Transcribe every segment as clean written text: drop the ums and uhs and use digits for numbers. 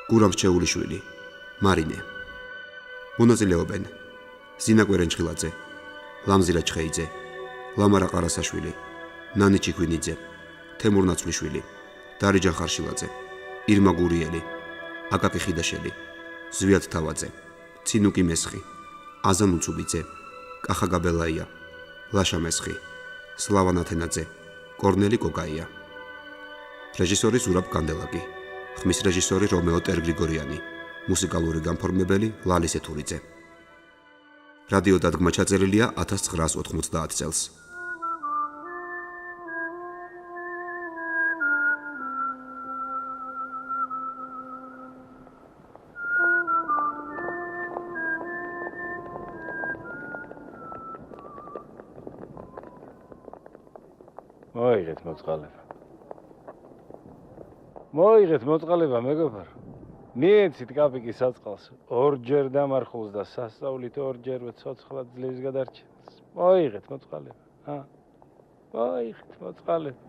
გურამ რჩეულიშვილი, მარინე. მონაწილეობენ ზინა კვერენჩხილაძე, ლამზირა ჩხეიძე, ლამარა ყარასაშვილი, ნანი ჩიქვინიძე, თემურ ნაცვლიშვილი, დარიჯან ხარშილაძე, ირმა გურიელი, აკაკი ხიდაშელი, ზვიად თავაძე, ცინუკი მესხი, აზან უცუბიძე, კახა გაბელაია, ლაშა მესხი, სლავა ნათენაძე, კორნელი კოკაია. რეჟისორი ზურაბ კანდელაკი, ხმის რეჟისორი რომეო ტერგრიგორიანი, მუსიკალური განფორმებელი ლალის ეთურიძე. რადიო დადგმა ჩაწერილია 1990 წელს. მოიღეთ მოწყალება. მოიღეთ მოწყალება მეგობარო. მიეცით კაპიკი საწყალს, ორჯერ დამარხულს და სასწაულით ორჯერვე ცოცხლად ძლივს გადარჩენს. მოიღეთ მოწყალება. მოიღეთ მოწყალება.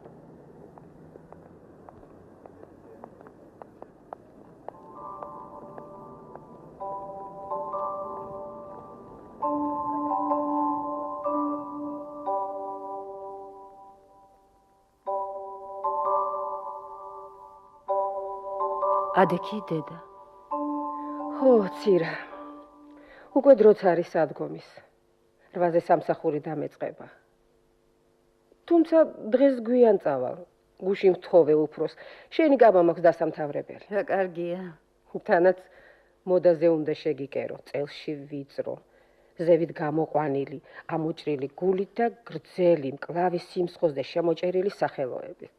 ადექი დედა. ხო, ცირა. უკვე დროც არის სადგომის. 8-ზე სამსახური დამეწყება. თუმცა დღეს გვიან წავალ. გუში მთხოვე უფროს. შენი გამა მაქვს დასამთავრებელი. რა კარგია. თანაც მოდაზე უნდა შეგიკერო, წელში ვიწრო. ზევით გამოყვანილი, ამოჭრილი გულით და გრძელი მკლავის სიმსხოზე შემოჭერილი სახელოებით.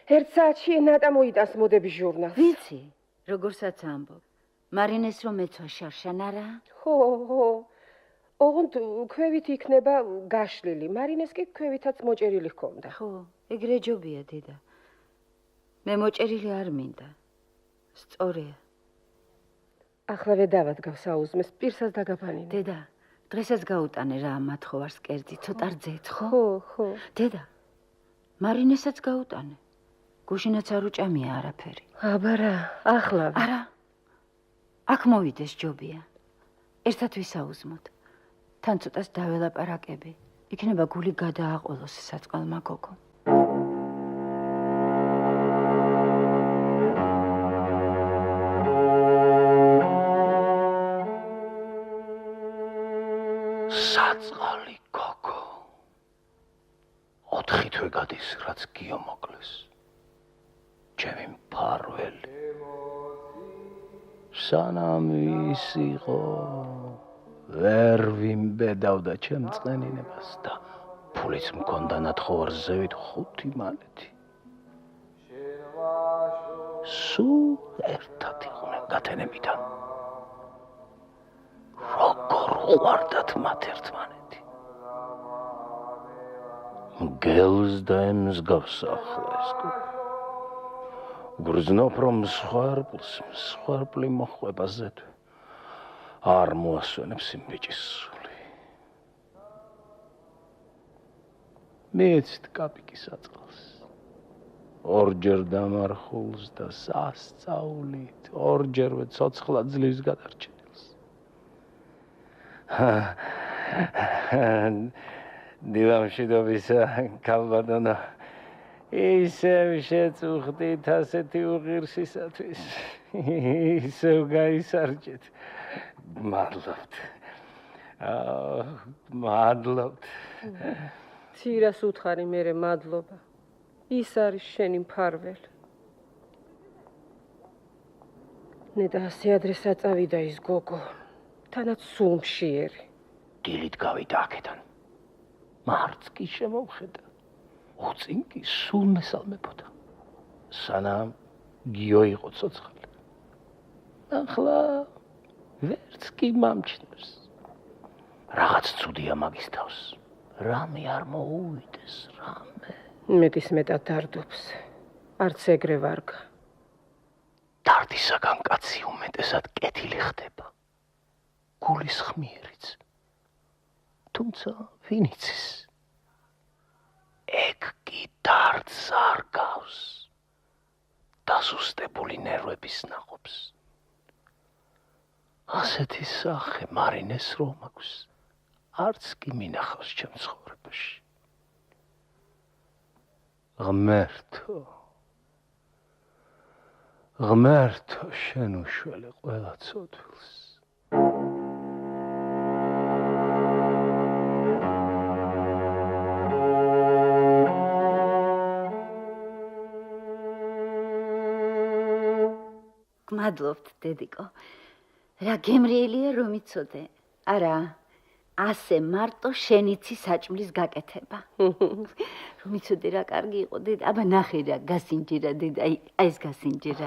ერთ საათში ნატა მოიტანს მოდების ჟურნალს. ვიცი, როგორცაც ამბობ. მარინეს რომ ეცვა შარშან არა? ხო. ოღონდ ქვევით იქნება გაშლილი. მარინეს კი ქვევითაც მოჭერილი ჰქონდა. ხო, ეგრე ჯობია დედა. მე მოჭერილი არ მინდა. სწორია. ახლავე დავადგავ საუზმეს, პირსაც დაგაბანინე. დედა, დღესაც გაუტანე რა მათხოვარს კერძი, ცოტა რძეთ, ხო? ხო. დედა, მარინესაც გაუტანე. გუშინაც არ უჭამია არაფერი. აბა რა, ახლავე. არა. აქ მოვიდეს ჯობია. ერთად ვისაუზმოთ. თან ცოტას დაველაპარაკები. იქნება გული გადააყოლოს საწყალმა გოგო. საწყალი გოგო. 4 თვე გადის, რაც გიო მოკლეს. ჩემი მფარველი. სანამ ის იყო, ვერ ვიმბედავდა ჩემ წყენინებას და ფულიც მქონდა ნათხოვარ ზევით 5 მანეთი. სულ ერთად იყვნენ გათენებიდან. როგორ უყვარდათ მათ ერთმანეთი. მგელს და ემსგავსახლეს. გრძნობ რომ მსხვერპლი მოხვება ზეთვე. არ მოასვენებს იმ ბიჭის სული. მიეცით კაპიკი საწყალს. ორჯერ დამარხულს და სასწაულით ორჯერვე ცოცხლად ძლივს გადარჩენილს. დილამშვიდობისა, კალბატონო. ისევ შეწუხდით ასეთი უღირსისათვის. ისევ გაისარჯეთ. მადლობთ. მადლობთ. ცირას უთხარი მერე მადლობა. ის არის შენი მფარველი. ნედა ასე ადრე საწავიდა ის გოგო. თანაც სულ მშიერი. დილით გავიდა აქედან. მარც კი შემოვხედა. უწინ კი სულ მესალმებოდა. სანამ გიო იყო ცოცხალი. ახლა ვერც კი მომჩნევს. რაღაც ცუდია მაგის თავს. რამე არ მოუვიდეს, რამე. მეტის მეტად დარდობს. არც ეგრე ვარგა. დარდისაგან კაცი უმეტესად კეთილი ხდება. გულის ხმიერიც. თუმცა ვინ იცის? ეგ კი დარდს არ გავს. დასუსტებული ნერვების ნაყოფს. ასეთი სახე მარინეს რომ აქვს, არც კი მინახავს ჩემ ცხოვრებაში. ღმერთო შენ უშველე ყველა ცოდვილს. გმადლობთ, დედიკო. რა გემრიელია რომ იცოდე. არა, ასე მარტო შენიცი საჭმლის გაკეთება. რომ იცოდე რა კარგი იყო, დედა. აბა ნახე რა გასინჯირა, დედა. აი ეს გასინჯირა.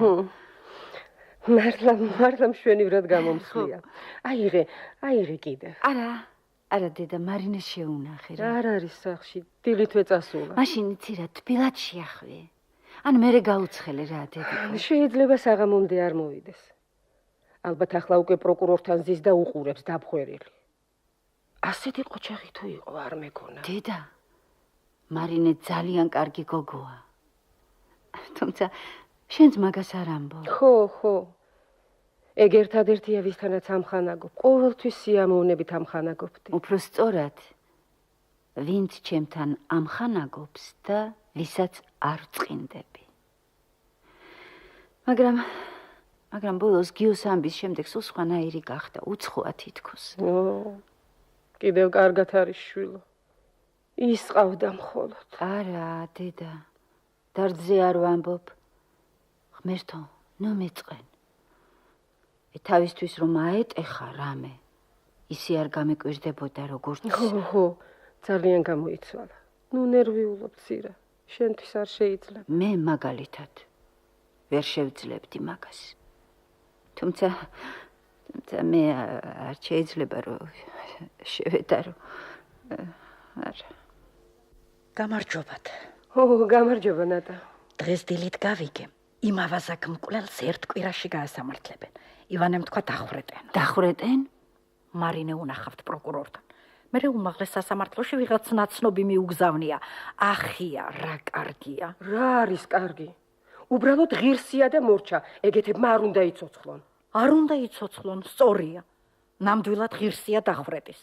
მართლა მშვენივრად გამომსვლია. აიღე კიდევ. არა, დედა, მარინეს შეუნახე რა. არ არის სახში, დილითვე წასულა. მაშინ იცი რა, თბილად შეახვე. ან მერე გაუცხელე რა, დედიკო. შეიძლება საღამომდე არ მოვიდეს. ალბათ ახლა უკვე პროკურორთან ზის და უყურებს დაბხვერილი. ასეთი ყოჩაღი თუ იყო, არ მეკონა. დედა, მარინე ძალიან კარგი გოგოა. თუმცა შენც მაგას არ ამბობ. ხო. ეგ ერთადერთია ვისთანაც ამხანაგობ. ყოველთვის სიამოვნებით ამხანაგობდი. უფრო სწორად, ვინც ჩემთან ამხანაგობს და ვისაც არ წყინდები. მაგრამ ბოლოს გიოს ამბის შემდეგ სულ სხვანაირი გახდა, უცხოა თითქოს. კიდევ კარგად არის შვილო. ის ყავდა მხოლოდ. არა, დედა, დარდზე არ ვამბობ. ღმერთო, ნუ მეწყენ. თავისთვის რომ აეტეხა რამე, ისი არ გამეკვირდებოდა როგორც. ხო, ძალიან გამოიცვალა. ნუ ნერვიულობ ცირა. შენთვის არ შეიძლება. მე მაგალითად ვერ შევძლებდი მაგას. თუმცა მე არ შეიძლება რომ შევედარო. არა. გამარჯობათ. გამარჯობა ნატა. დღეს დილით გავიგე. იმ ავაზაკ მკვლელს ერთ კვირაში გაასამართლებენ. ივანემ თქვა დახვრეტენ. დახვრეტენ? მარინე უნახავთ პროკურორთან. მერე უმაღლეს სასამართლოში ვიღაც ნაცნობი მიუგზავნია. ახია, რა კარგია. რა არის კარგი? უბრალოდ ღირსია და მორჩა. ეგეთებმა არ უნდა იცოცხლონ. არ უნდა იცოცხლონ, სწორია. ნამდვილად ღირსია დახვრეტის.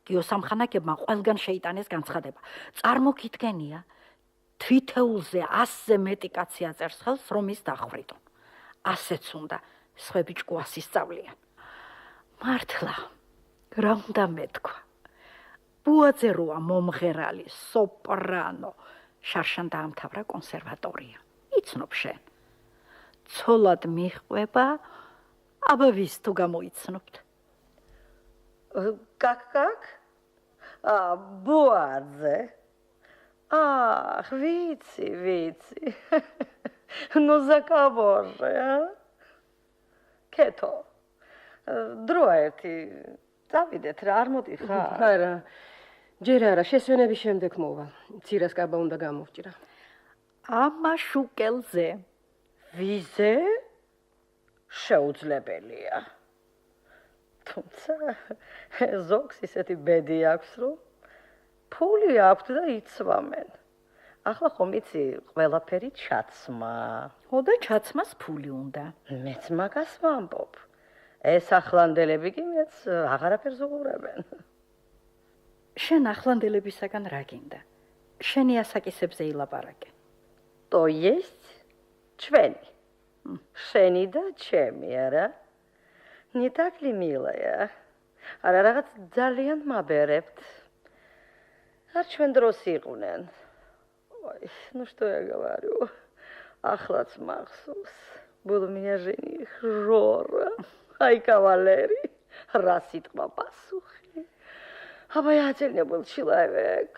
გიოსამხანაგებმა ყველგან შეიტანეს განცხადება. წარმოგიდგენია, თვითეულზე 100-ზე მეტი კაცი აწერს ხელს, რომ ის დახვრიტონ. ასეც უნდა, სხვები ჭკუას ისწავლიან. მართლა, რა უნდა მეთქვა? ბუაძე როა მომღერალი, სოპრანო, შარშან დაამთავრა კონსერვატორია. იცნობ შენ. ცოლად მიხვება, აბა ვის თუ გამოიცნობთ? Как? Буадзе. Ах, ვიცი. Ну за кого же, а? Кето. დროერთი წავიდეთ რა, არ მოდიხარ? არა. ჯერ არა, შესვენების შემდეგ მოვა. ცირას კაბა უნდა გამოვჭრა. ამა შუკელზე. ვიზე? შეუძლებელია. თუმცა ზოგს ისეთი ბედი აქვს, რომ ფული აქვს და იცვამენ. ახლა ხომ იცი, ყველაფერი ჩაცმა. ხო და ჩაცმას ფული უნდა. მეც მაგას ვამბობ. ეს ახლანდელები კი მეც აღარაფერს უყურებენ. შენ ახლანდელებისაგან რა გინდა? შენი ასაკისებზე ილაპარაკე. То есть ჩვენი. შენი და ჩემი, არა? Не так ли, милая? არა რაღაც ძალიან მაბერებთ. არ ჩვენ დროს იყვნენ. Ой, ну что я говорю? Ახლაც მახსოვს. Был у меня жених Жора. Ай, кавалери. Რა სიტყვა პასუხი. Aber я отдельно был человек.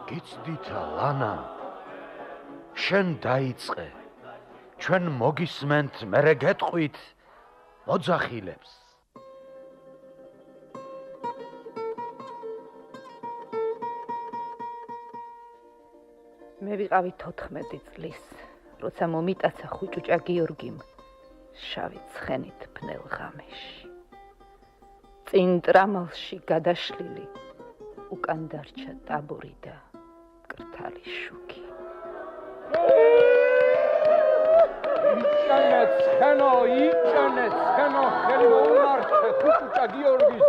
გიცდითა ლანა შენ დაიწყე ჩვენ მოგისმენთ მერე გეტყვით მოძახილებს. მე ვიყავი 14 წლის, როცა მომიტაცა ხუჭუჭა გიორგიმ შავი ცხენით ბნელ ღამეში. წინ ტრამალში გადაშლილი უკან დარჩა ტაბორი და მკრთალი შუქი. იჭანე ცხენო, ხელი მოუმართე ხუჭუჭა გიორგის,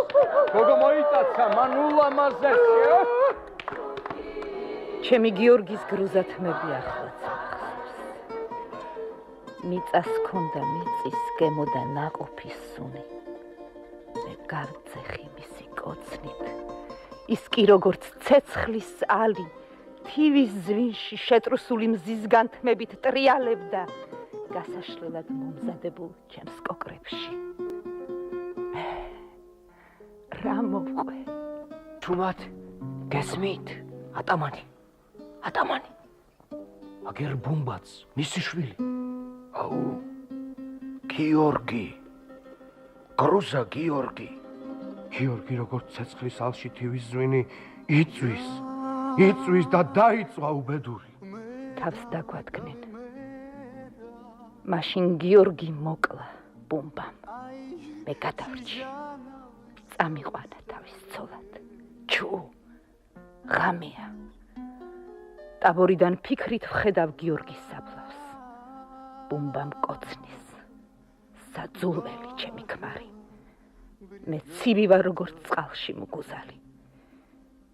გოგო მოიტაცა მან ულამაზესია. ჩემი გიორგის გრუზათმები ახლაც ახსოვს. მიწას ჰქონდა მიწის გემოდა ნაყოფის სუნი. მე გარწეხი მისი კოცნით. ის კი როგორც ცეცხლის ალი, თივის ზვინში შეტრუსული მზის განთმებით ტრიალებდა გასაშლელად მომზადებულ ჩემს კოკრებში. რა მოვყვე? თუმად გესმით, ატამანი. აგერ ბუმბაც, მისი შვილი. აუ, გიორგი. გრუზა გიორგი. გიორგი როგორც ცეცხლის ალში თივის ზვინი იწვის და დაიწვა უბედური. თავს დაგვადგნენ. მაშინ გიორგი მოკლა ბუმბამ. მე გადავრჩი. წამიყვანა თავის ცოლად. ჩუ, ღამეა. ტაბორიდან ფიქრით ვხედავ გიორგის საფლავს. ბუმბამ კოცნის. საძულველი ჩემი ქმარი. მე ცივი ვარ როგორც წყალში მგუზალი.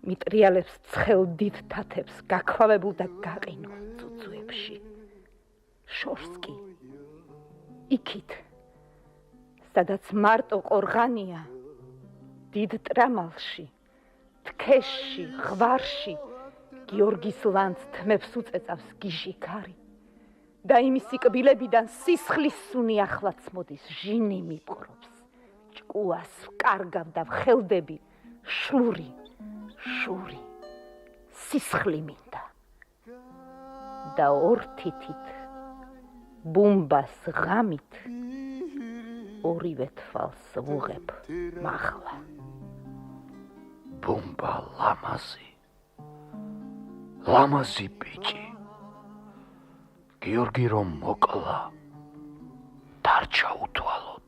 მიტრიალებს ცხელ დიდ თათებს გაქვავებულ და გაყინულ წუწუებში. შორს კი იქით, სადაც მარტო ყორღანია, დიდ ტრამალში, თქეში, ღვარში, გიორგის ლანძ თმებს უწეწავს გიჟი ქარი და იმისი კბილებიდან სისხლის სუნი ახლაც მოდის, ჟინი მიპყრობს, ჭკუას ვკარგავ და ვხელდები, შური, სისხლი მინდა და ორ თითით, ბუმბას ღამით, ორივე თვალს ვუღებ მაღლა. ბუმბა ლამაზი ბიჭი. გიორგი რომ მოკლა, დარჩა უთვალოდ.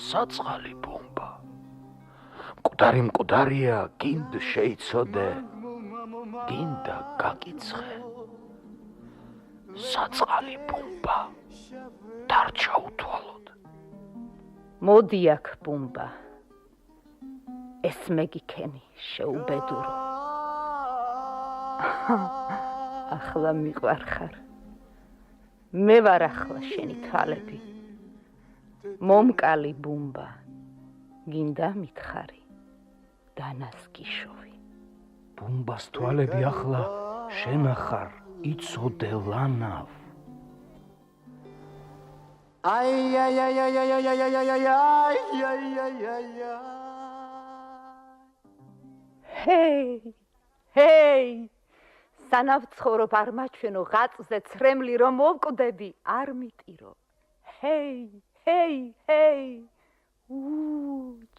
საწყალი ბუმბა. მკვდარია, გინდ შეიცოდე, გინდა გაკიცხე. საწყალი ბუმბა, დარჩა უთვალოდ. მოდი აქ ბუმბა, ეს მეგიქენი შეუბედურო. ახლა მიყვარხარ. მე ვარ ახლა შენი თვალები. მომკალი ბუმბა, გინდა მითხარი, დანას გიშოვი. ბუმბას თვალები ახლა შენ ახარ, იცოდე ლანავ. ჰეი, სანამ ცხოვრობ არ მაჩვენო ღაწზე ცრემლი რომ მოვკვდები, არ მიტირო. ჰეი,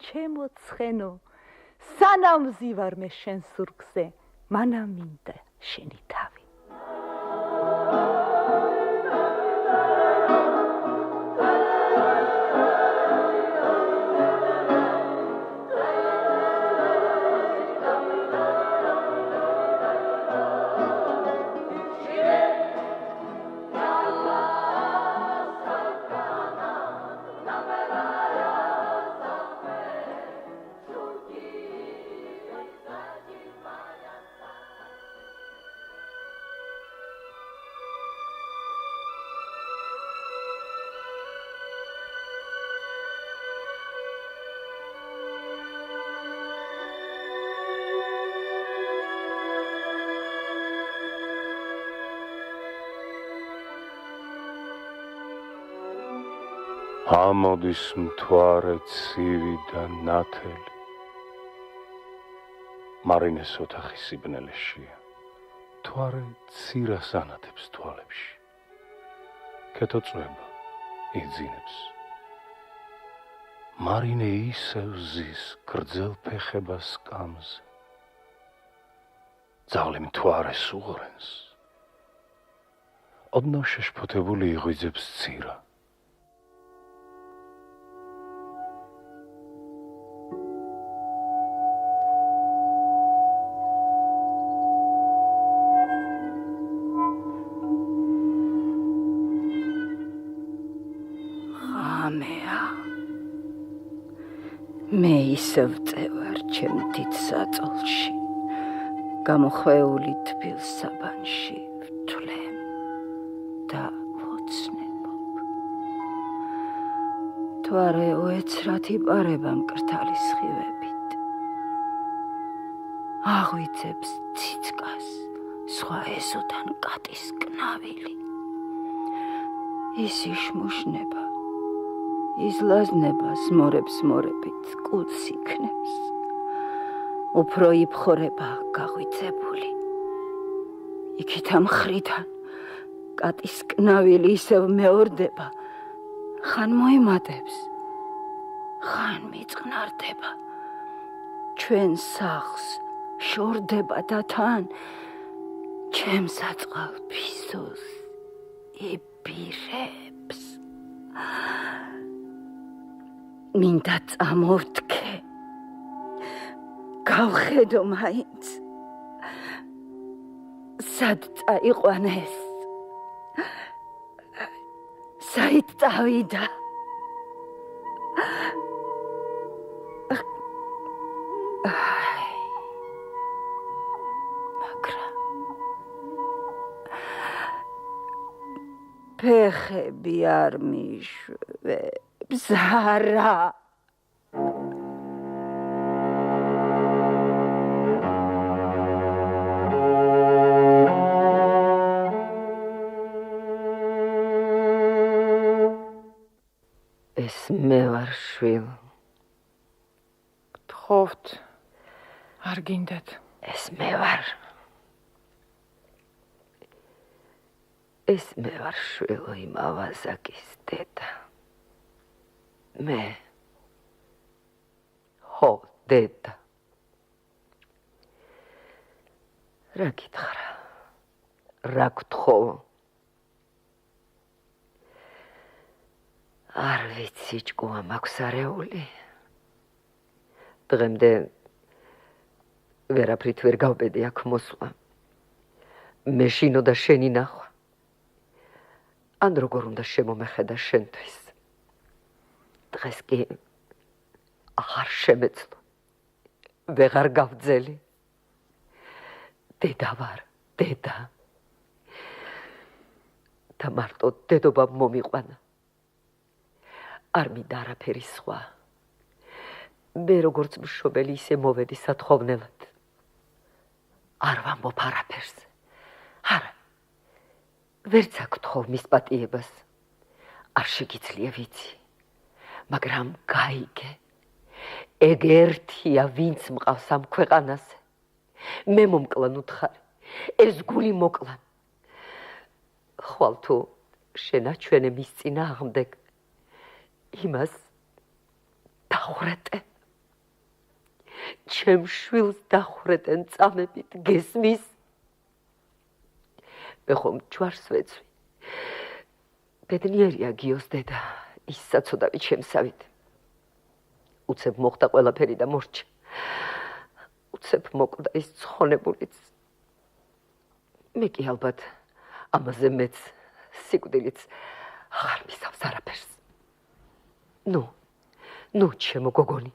ჩემო ცხენო, სანამ ზივარ მე შენ სურგზე, მანამ მინდა შენი თავი. ამოდის მთვარე ცივი და ნათელი. მარინეს ოთახი სიბნელეშია. მთვარე ცირას ანათებს თვალებში. ქეთო წვება, იძინებს. მარინე ისევ ზის გრძელ ფეხებას სკამზე. ძაღლი მთვარეს უღრენს. ოდნავ შეშფოთებული იღვიძებს ცირა. მე ისევ წევარ ჩემ დიდ საწოლში, გამოხვეული თბილ საბანში ვთვლემ და ვოცნებობ. თვარე უეცრად იპარება მკრთალი სხივებით. აღვიძებს ციცკას სხვა ეზოდან კატის კნავილი. ის იშმუშნება, იზლაზნებას მორებს კუც იქნებს. უფრო იფხორება გაღვიძებული. იქით ამ ხრიდან კატის კნავილი ისევ მეორდება, ხან მოიმატებს, ხან მიწყნარდება. ჩვენ სახლს შორდება და თან ჩემს აწყალ ფისოს იბირებს. მინდა წამოვთქე, გავხედო მაინც, სად წაიყვანეს, საით წავიდა. მაგრამ ფეხები არ მიშვებს, არა. ეს მე ვარ შვილ. გთხოვთ, არ გინდათ. ეს მე ვარ. ეს მე ვარ შვილ იმ ავაზაკის დედა. მე. ხო, დედა. რა გითხრა? რა გთხოვ? არ ვიცი, ჭკუა მაქვს არეული. დღემდე ვერაფრით ვერ გავბედი აქ მოსვლა. მეშინო და შენი ნახვა. ან როგორ უნდა შემომეხედა შენთვის. დღეს კი აღარ შემეძლო. ვეღარ გავძელი. დედა ვარ, დედა. და მარტო დედობა მომიყვანა. არ მინდა არაფერი სხვა. მე როგორც მშობელი ისე მოვედი სათხოვნელად. არ ვამბობ არაფერს. არა. ვერც აკთხოვ მის პატიებას. არ შეგიძლია ვიცი. მაგრამ გაიგე. ეგ ერთია, ვინც მყავს ამ ქვეყანაზე. მე მომკლან უთხარი. ეს გული მოკლან. ხვალ თუ შენაჩვენე მის წინააღმდეგ იმას დახრეტენ. ჩემ შვილს დახრეტენ წამებით, გესმის? მე ხომ ჯვარს ვეცვი. ბედნიერია გიოს დედა, ის საცოდავი ჩემსავით. უცებ მოხდა ყველაფერი და მორჩა. უცებ მოკვდა ის ცხონებულიც. მე კი ალბათ ამაზე მეც სიკვდილიც აღარ მისავს არაფერს. ნუ, ჩემო გოგონი,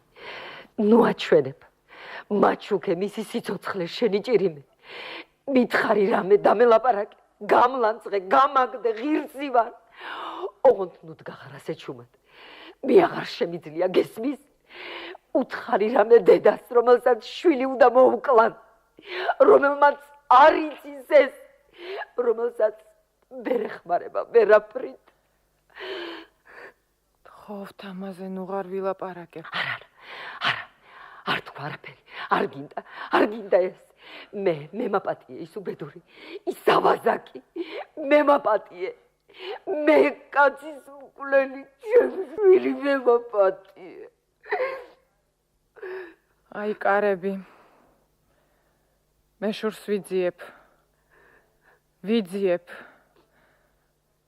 ნუ აჩვენებ. მაჩუქე მისი სიცოცხლე შენი ჭირიმე. მითხარი რამე დამელაპარაკე, გამლანწღე, გამაგდე, ღირსი ვარ. ოღონდ ნუ დგახარას ეჩუმად. მე აღარ შემიძლია, გესმის? უთხარი რამე დედას, რომელსაც შვილი უნდა მოუკლან, რომელმაც არ იცის ეს, რომელსაც ვერ ეხმარება ვერაფრით. გთხოვთ, ამაზე ნუ ღარ ვილაპარაკებ. არა, არ თქვა არაფერი, არ გინდა ეს. მე მაპატიე ის უბედური, ის ავაზაკი, მე მაპატიე. მე კაცის მკვლელი ჩემი მე მაპატიე. აი კარები. მე შურს ვიძიებ.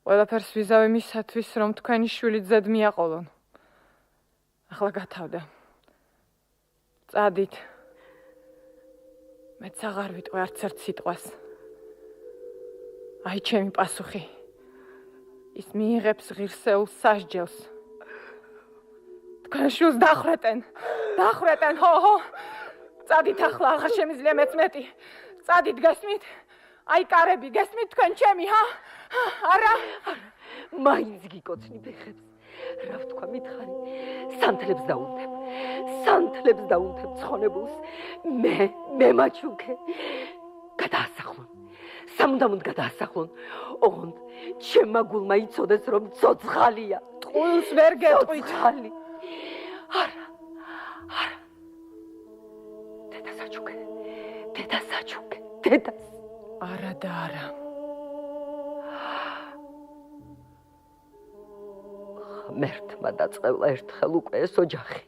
ყველაფერს ვიზავე მისათვის, რომ თქვენი შვილი ძედ მიაყოლონ. ახლა გათავდა. წადით. მეც აღარ ვიტყვი არც ერთ სიტყვას. აი ჩემი პასუხი. ის მიიღებს ღირსეულ სასჯელს. თქვენ შულს დახრეტენ, ხო. წადით ახლა, აღარ შემიძლია მეც მეტი. წადით, გესმით? აი კარები, გესმით თქვენ ჩემი, არა? მაინც გიკოცნი ფეხებს. რა ვთქვა მითხარი? სანთლებს დაუნთებ ცხონებულს. მე მაჩუქე. გადაასახლონ. სამუდამოდ გადაასახლონ. ოღონდ ჩემმა გულმა იცოდეს რომ ცოცხალია. ტყუილს ვერ გეტყვით. არა. დედა საჩუქე. დედას. არა და არა. ღმერთმა დაწყევლა ერთხელ უკვე ეს ოჯახი.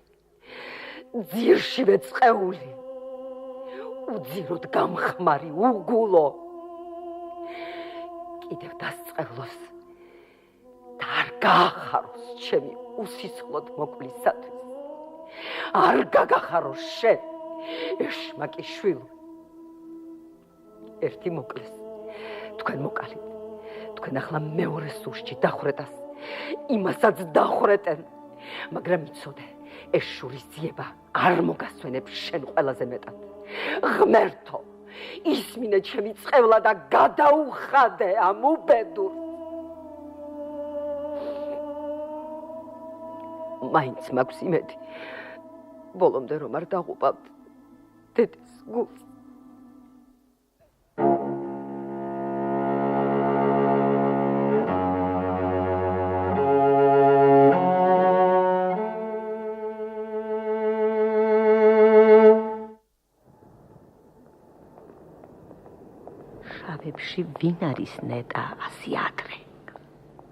ძირშივე წყეული. უძიროდ გამხმარი, უგულო. კიდევ დასწყევლოს და არ გაახაროს ჩემი უსისხლოდ მოკლისათვის. არ გაგახაროს შენ, ეშმაკი შვილო. ერთი მოკლეს, თქვენ მოკალით. თქვენ ახლა მეორე სურში დახრეტას. იმასაც დახრეტენ, მაგრამ იცოდე, ეს შურის ძიება არ მოგასვენებს შენ ყველაზე მეტად. ღმერთო, ისმინე ჩემი წყევლა და გადაუხადე ამ უბედურს. მაინც მაქვს იმედი, ბოლომდე რომ არ დაღუპავთ დედის გულს. შავებში ვინ არის ნეტა ასი ადრე?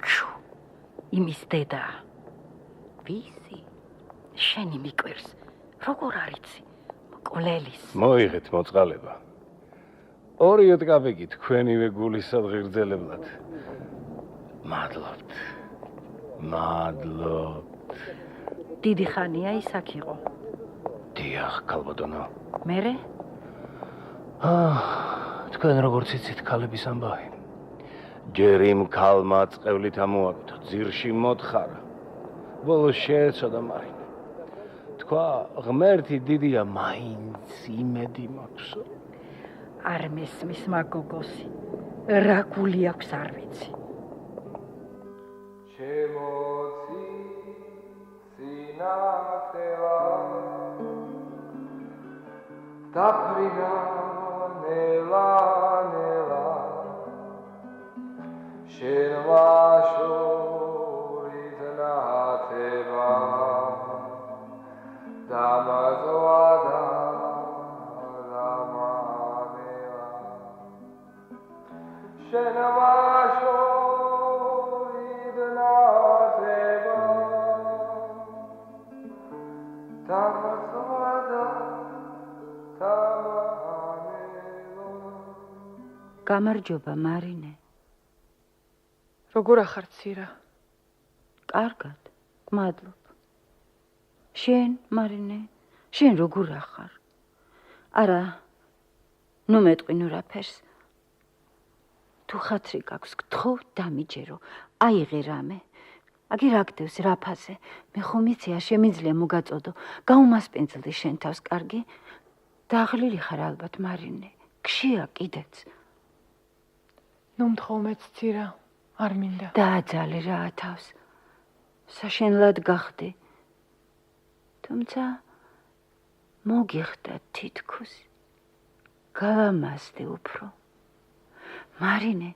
ჩუ, იმის დედა. ვისი? შენი მიკვირს. როგორ არიცი? მკვლელის. მოიღეთ მოწყალება. ორიოდ გაბეგი თქვენივე გულისად ღირძელებლად. მადლობთ. დიდი ხანია ის აქ იყო. დიახ, ქალბატონო. მერე? თქვენ როგორც იცით ქალების ამბავი. ჯერ იმ ქალმა წყევლით ამოაგდო, ძირში მოთხარა. ბოლოს შეეცოდა მარინა. თქვა, ღმერთი დიდია, მაინც იმედი მაქვს. არ მესმის მაგოგოსი. რა გული აქვს არ ვიცი. შემოცი სინათელა დაფრინა ნელა შენ ვაშორით ნათება დამაზვადა დამანელა შენ ვაშორით ნათება დამაზვადა გამარჯობა მარინე. როგორ ახარ ცირა? კარგად, მადლობ. შენ მარინე, შენ როგორ ახარ? არა, ნუ მეტყვინო რაფერს. თუ ხათრი გაქვს, გთხოვ დამიჯერო, აიღე რამე. აგი რა გდევს რაფაზე? მე ხომ იცი, შემიძლია მოგაწოდო, გაუმასპინძლდი შენ თავს, კარგი? დაღლილი ხარ ალბათ მარინე, გშია კიდეც. ნუ მთხოვმეც ცირა, არ მინდა. დააძალე რა თავს. საშენლად გახდი. თუმცა მოგიხდა თითქოს. გავამაზდე უფრო. მარინე,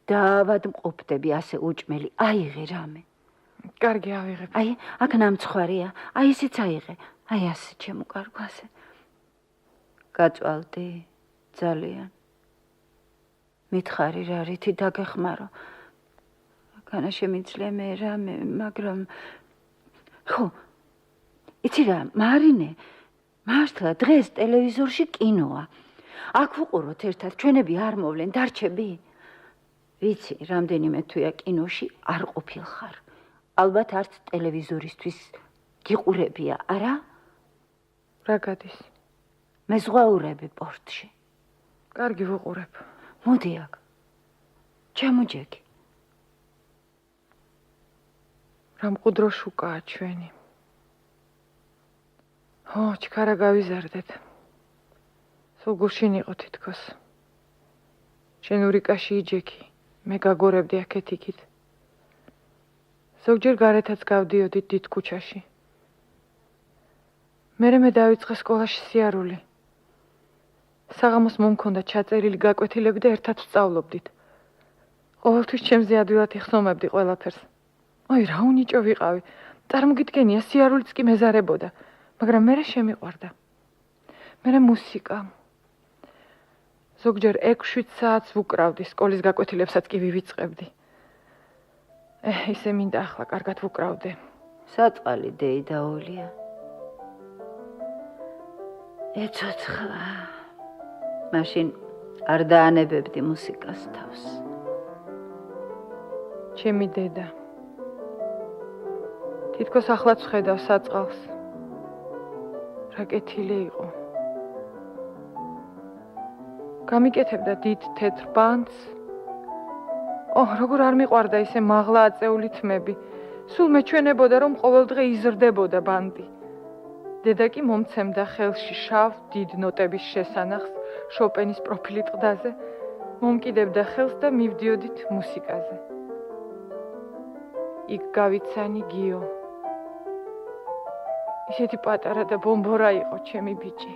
დაავადმყოფდები ასე უჭმელი, აიღე რამე. კარგი, ავიღებ. აი, აქ ნამცხვარია, აი ისიც აიღე. აი ასე ჩემო კარგვაზე. გაწვალდი ძალიან. მითხარი რა რითი დაგეხმარო. განა შემიძლია მე რამე, მაგრამ ხო, იცი რა, მარინე, მართლა დღეს ტელევიზორში კინოა. აქ ვუყუროთ ერთად, ჩვენები არ მოვლენ, დარჩები? ვიცი, რამდენიმე თვეა კინოში არ ყოფილხარ. ალბათ არც ტელევიზორისთვის გიყურებია, არა? რა გადის? მე ზღვაურები პორტში. კარგი ვუყურებ. მოდი აქ. ჩამოჯექი. რა მყუდრო შუკაა ჩვენი. ხო, ჩქარა გავიზარდეთ. სულ გუშინ იყო თითქოს. შენ ურიკაში იჯექი, მე გაგორებდი აქეთ იქით. ზოგჯერ გარეთაც გავდიოდით დიდ ქუჩაში. მერე მე დავიწყე სკოლაში სიარული. საღამოს მომქონდა ჩაწერილი გაკვეთილები და ერთად ვსწავლობდით. ყოველთვის ჩემზე ადვილად იხსნომებდი ყველაფერს. ой, რა უნიჭო ვიყავი. წარმოგიდგენია, სიარულიც კი მეზარებოდა, მაგრამ მერე შემიყვარდა. მერე მუსიკა. ზოგჯერ 6-7 საათს ვუკრავდი, სკოლის გაკვეთილებსაც კი ვივიწყებდი. ისე მინდა ახლა კარგად ვუკრავდე. საწყალი დეიდაოლია. ეცოცხლა. მაშინ არ დაანებებდი მუსიკას თავს. ჩემი დედა. თითქოს ახლაც ვხედავ საწყალს. რა კეთილი იყო. გამიკეთებდა დიდ თეთრ ბანძს. როგორ არ მიყვარდა ისე მაღლა აწეული თმები. სულ მეჩვენებოდა, რომ ყოველდღე იზრდებოდა ბანდი. დედა კი მომცემდა ხელში შავ დიდ ნოტების შესანახს შოპენის პროფილით ყდაზე, მომკიდებდა ხელს და მივდიოდით მუსიკაზე. იქ გავიცანი გიო. ისეთი პატარა და ბომბორა იყო ჩემი ბიჭი.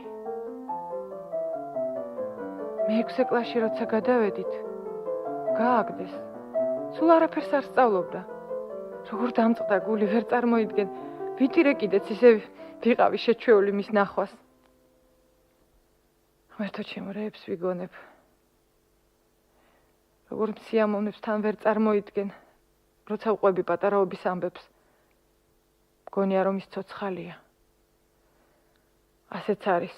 მე-6 კლასში როცა გადავედით, გააგდეს. სულ არაფერს არ სწავლობდა. როგორ დამწყდა გული, ვერ წარმოიდგენ. ვიტირე კიდეც ისე ვიყავი შეჩვეული მის ნახვას. ღმერთო ჩემო, რეებს ვიგონებ. როგორ სიამოვნებს თან ვერ წარმოიდგენ, როცა ვყვები პატარაობის ამბებს. მგონია რომ ის ცოცხალია. ასეც არის.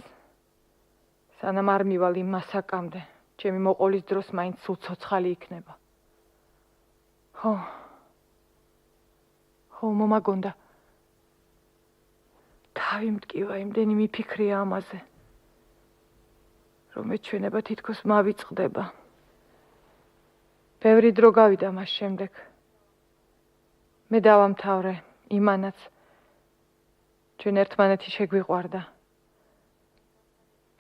სანამ არ მივალ იმ მასაკამდე, ჩემი მოყოლის დროს მაინც სულ ცოცხალი იქნება. ხო, მომაგონდა. თავი მტკივა, იმდენი მიფიქრია ამაზე, რომ ეჩვენება თითქოს მავიწყდება. ბევრი დრო გავიდა მას შემდეგ. მე დავამთავრე, იმანაც. ჩვენ ერთმანეთი შეგვიყვარდა.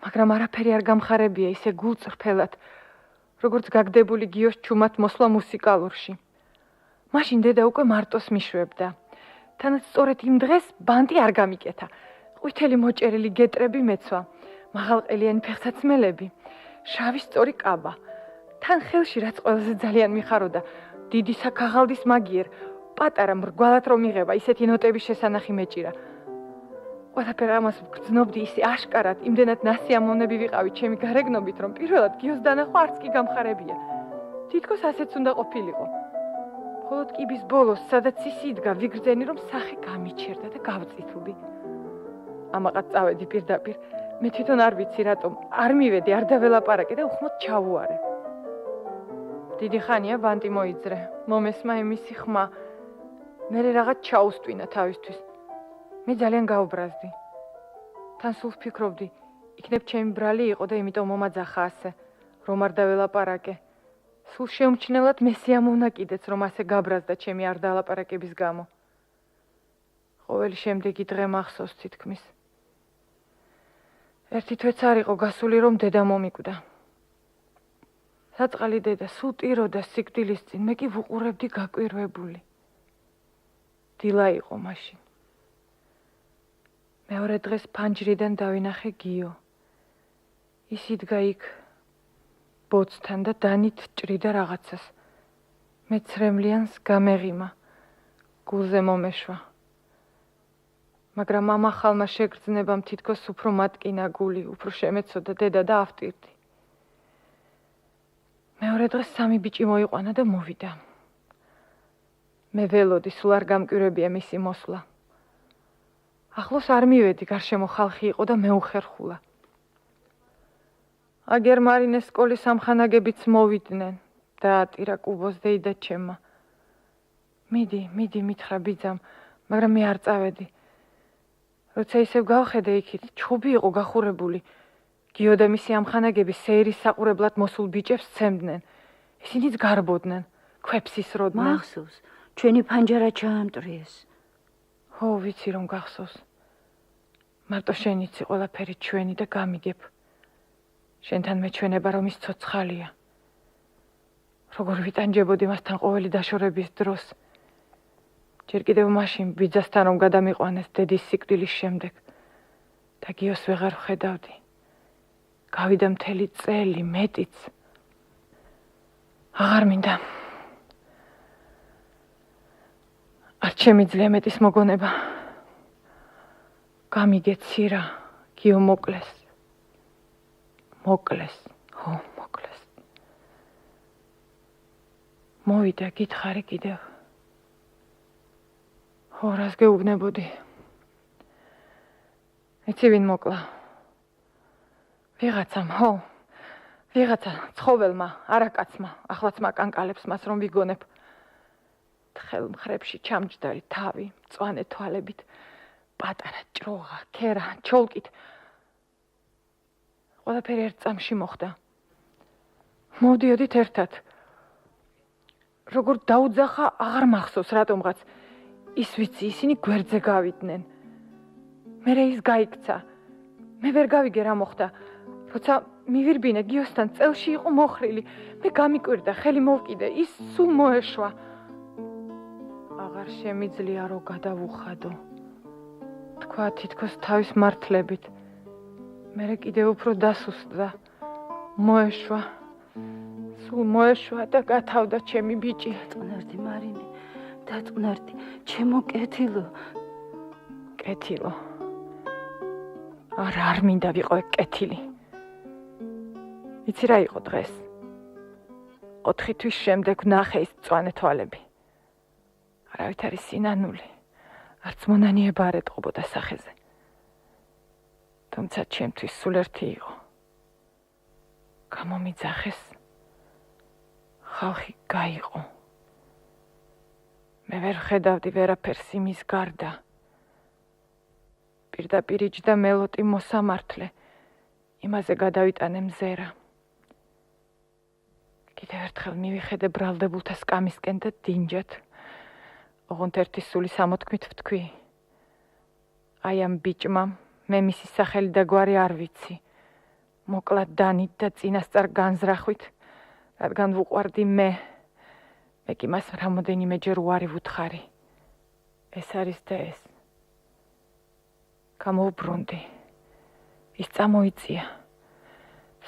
მაგრამ არაფერი არ გამხარებია ისე გულწრფელად, როგორც გაგდებული გიოს ჩუმად მოსვლა მუსიკალურში. მაშინ დედა უკვე მარტოს მიშვებდა. თანაც სწორედ იმ დღეს ბანტი არ გამიკეთა. ყვითელი მოჭერილი გეტრები მეცვა, მაღალყელიანი ფეხსაცმელები, შავი სწორი კაბა. თან ხელში რაც ყველაზე ძალიან მიხაროდა, დიდი საქაღალდის მაგიერ, პატარა მრგვალად რომ იღება, ისეთი ნოტების შესანახი მეჭირა. ყველაფერ ამას ვგრძნობდი ისე აშკარად, იმდენად ნასიამოვნები ვიყავი ჩემი გარეგნობით, რომ პირველად გიოს დანახვა არც კი გამხარებია. თითქოს ასეც უნდა ყოფილიყო. მხოლოდ კიბის ბოლოს, სადაც ის იდგა, ვიგრძენი, რომ სახე გამიჩერდა და გავწითლდი. ამაყად წავედი პირდაპირ. მე თვითონ არ ვიცი რატომ, არ მივედი, არ დაველაპარაკე და უხმოდ ჩავუარე. დიდი ხანია ბანტი მოიძრე, მომესმა იმისი ხმა. მერე რაღაც ჩაუსტვინა თავისთვის. მე ძალიან გავბრაზდი. თან სულ ვფიქრობდი, იქნებ ჩემი ბრალი იყო და იმიტომ მომაძახა ასე, რომ არ დაველაპარაკე. სულ შეუმჩნევლად მესიამოვნა კიდეც, რომ ასე გაბრაზდა ჩემი არ დალაპარაკების გამო. ყოველი შემდეგი დღე მახსოვს თითქმის. ერთი თვეც არ იყო გასული, რომ დედა მომიკვდა. საწყალი დედა სულ ტიროდა სიკვდილის წინ, მე კი ვუყურებდი გაკვირვებული. დილა იყო მაშინ. მეორე დღეს ფანჯრიდან დავინახე გიო. ის იდგა იქ ბოცთან და დანით ჭრიდა რაღაცას. მე ცრემლიანს გამეღიმა, გულზე მომეშვა. მაგრამ ამ ახალმა შეგრძნებამ თითქოს უფრო მატკინა გული, უფრო შემეცოდა დედა და ავტირდი. მეორე დღეს 3 ბიჭი მოიყვანა და მოვიდა. მე ველოდი, სულ არ გამკვირვებია მისი მოსვლა. ახლოს არ მივედი, გარშემო ხალხი იყო და მეუხერხულა. აგერ მარინეს სკოლის ამხანაგებიც მოვიდნენ და ატირა კუბოს დეიდა ჩემმა. მიდი, მითხრა ბიძამ, მაგრამ მე არ წავედი. როცა ისევ გავხედე იქით, ჩხუბი იყო გახურებული. გიო და მისი ამხანაგები სეირის საყურებლად მოსულ ბიჭებს სცემდნენ. ისინიც გარბოდნენ, ქვებს ისროდნენ. მახსოვს, ჩვენი ფანჯარა ჩაამტვრიეს. ხო, ვიცი რომ გახსოვს. მარტო შენ იცი ყველაფერი ჩვენი და გამიგებ. შენთან მეჩვენება რომ ის ცოცხალია. როგორ ვიტანჯებოდი მასთან ყოველი დაშორების დროს. ჯერ კიდევ მაშინ ბიძასთან რომ გადამიყვანეს დედის სიკვდილის შემდეგ და გიოს ვეღარ ვხედავდი. გავიდა მთელი წელი, მეტიც. აღარ მინდა. არ შემიძლია მეტის მოგონება. გამიგეცირა, გიო მოკლეს. მოკლეს. მოვიდა, გითხარი კიდევ. ხო, რას გეუბნებოდი? იცი ვინ მოკლა? ვიღაცამ, ვიღაცა ცხოველმა, არაკაცმა, ახლაც მაკანკალებს მას რომ ვიგონებ. თხელ მხრებში ჩამჯდარი თავი, მწვანე თვალებით, პატარა ჭროღა, ქერა, ჩოლკით. ყველაფერი ერთ წამში მოხდა. მოვდიოდით ერთად. როგორ დაუძახა, აღარ მახსოვს რატომღაც. ის ვიცი, ისინი გვერდზე გავიდნენ. მერე ის გაიქცა. მე ვერ გავიგე რა მოხდა. როცა მივირბინე გიოსთან წელში იყო მოხრილი. მე გამიკვირდა, ხელი მოვკიდე, ის სულ მოეშვა. აღარ შემიძლია რომ გადავუხადო. თქვა თითქოს თავის მართლებით. მერე კიდევ უფრო დასუსტდა. მოეშვა. სულ მოეშვა და გათავდა ჩემი ბიჭი. დაწუნარდი მარინე, დაწუნარდი, ჩემო კეთილო. კეთილო. არ მინდა ვიყო კეთილი. იცი რა იყო დღეს? 4 თვის შემდეგ ვნახე ის მწვანე თვალები. არავით არის სინანული. არც მონანიება არ ეტყობოდა სახეზე. თუმცა ჩემთვის სულ ერთი იყო. გამომიძახეს. ხალხი გაიყო. მე ვერ ხედავდი ვერაფერს იმის გარდა. პირდაპირ იჯდა მელოტი მოსამართლე. იმაზე გადავიტანე მზერა. კიდევ ერთხელ მივიხედე ბრალდებულთა სკამისკენ და დინჯად. ოღონდ ერთი სული სამოთქმით ვთქვი. აი ამ ბიჭმა მე მისი სახელი და გვარი არ ვიცი. მოკლა დანით და წინასწარ განზრახვით, რადგან ვუყვარდი მე კი მას რამოდენიმეჯერ უარი ვუთხარი. ეს არის და ეს. გამოვბრუნდი. ის წამოიწია.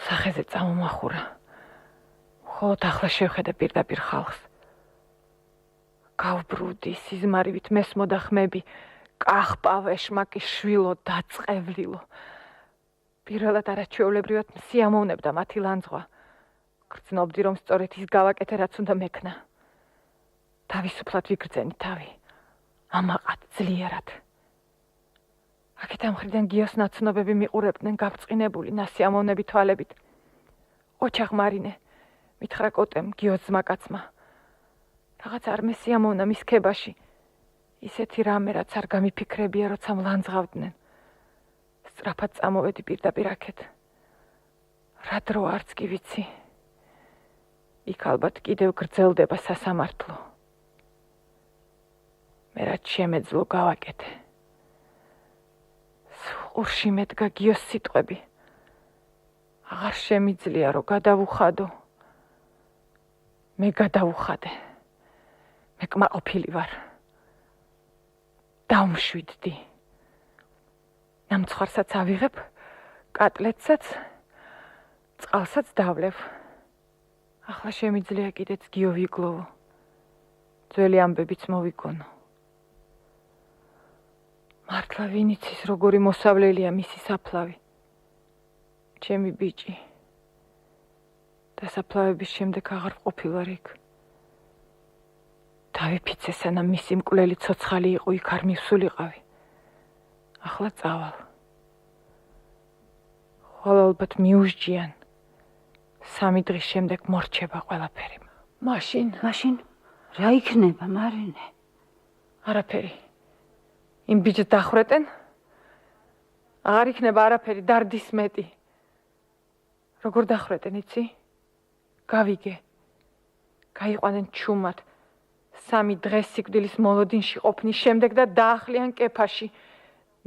სახეზე წამომახურა. მხოლოდ ახლა შევხედე პირდაპირ ხალხს. გავბრუდი, სიზმარივით მესმოდა ხმები, კახპავ, ეშმაკი, შვილო, დაწყევლილო. პირველად არაჩვეულებრივად მსიამოვნებდა მათი ლანძღვა. გრძნობდი, რომ სწორედ ის გავაკეთე, რაც უნდა მექნა. თავისუფლად ვიგრძენი თავი. ამაყად, ძლიერად. აქეთ ამ მხრიდან გიოს ნაცნობები მიყურებდნენ გაბრწყინებული, ნასიამოვნები თვალებით. ოჩახ მარინე, მითხრა კოტემ, გიოს ძმაკაცმა. რაღაც არ მესიამოვნა მის ქებაში. ისეთი რამე, რაც არ გამიფიქრებია, როცა მლანძღავდნენ. სწრაფად წამოვედი პირდაპირ აქეთ. რა დრო არც კი ვიცი. იქ ალბათ კიდევ გრძელდება სასამართლო. მე რაც შემეძლო გავაკეთე. სულში მედგა გიოს სიტყვები. აღარ შემიძლია რომ გადავუხადო. მე გადავუხადე. მე კმაყოფილი ვარ. დავმშვიდდი. ნამცხვარსაც ავიღებ, კატლეტსაც, წყალსაც დავლევ. ახლა შემიძლია კიდეც გიო ვიგლოვო. ძველი ამბებიც მოვიგონო. მართლა ვინ იცის როგორი მოსავლელია მისი საფლავი. ჩემი ბიჭი. დასაფლავების შემდეგ აღარ ვყოფილვარ იქ. დავიფიცე, სანამ მისი მკვლელი ცოცხალი იყო, იქ არ მივსულიყავი. ახლა წავალ. ხოლო ალბათ მიუსჯიან. 3 დღის შემდეგ მორჩება ყველაფერი. მაშინ რა იქნება, მარინე? არაფერი. იმ ბიჭს დახვრეტენ? აღარ იქნება არაფერი, დარდის მეტი. როგორ დახვრეტენ, იცი? გავიგე. გაიყვანენ ჩუმად. 3 დღეს სიკვდილის მოლოდინში ყოფნის შემდეგ და დაახლიან კეფაში.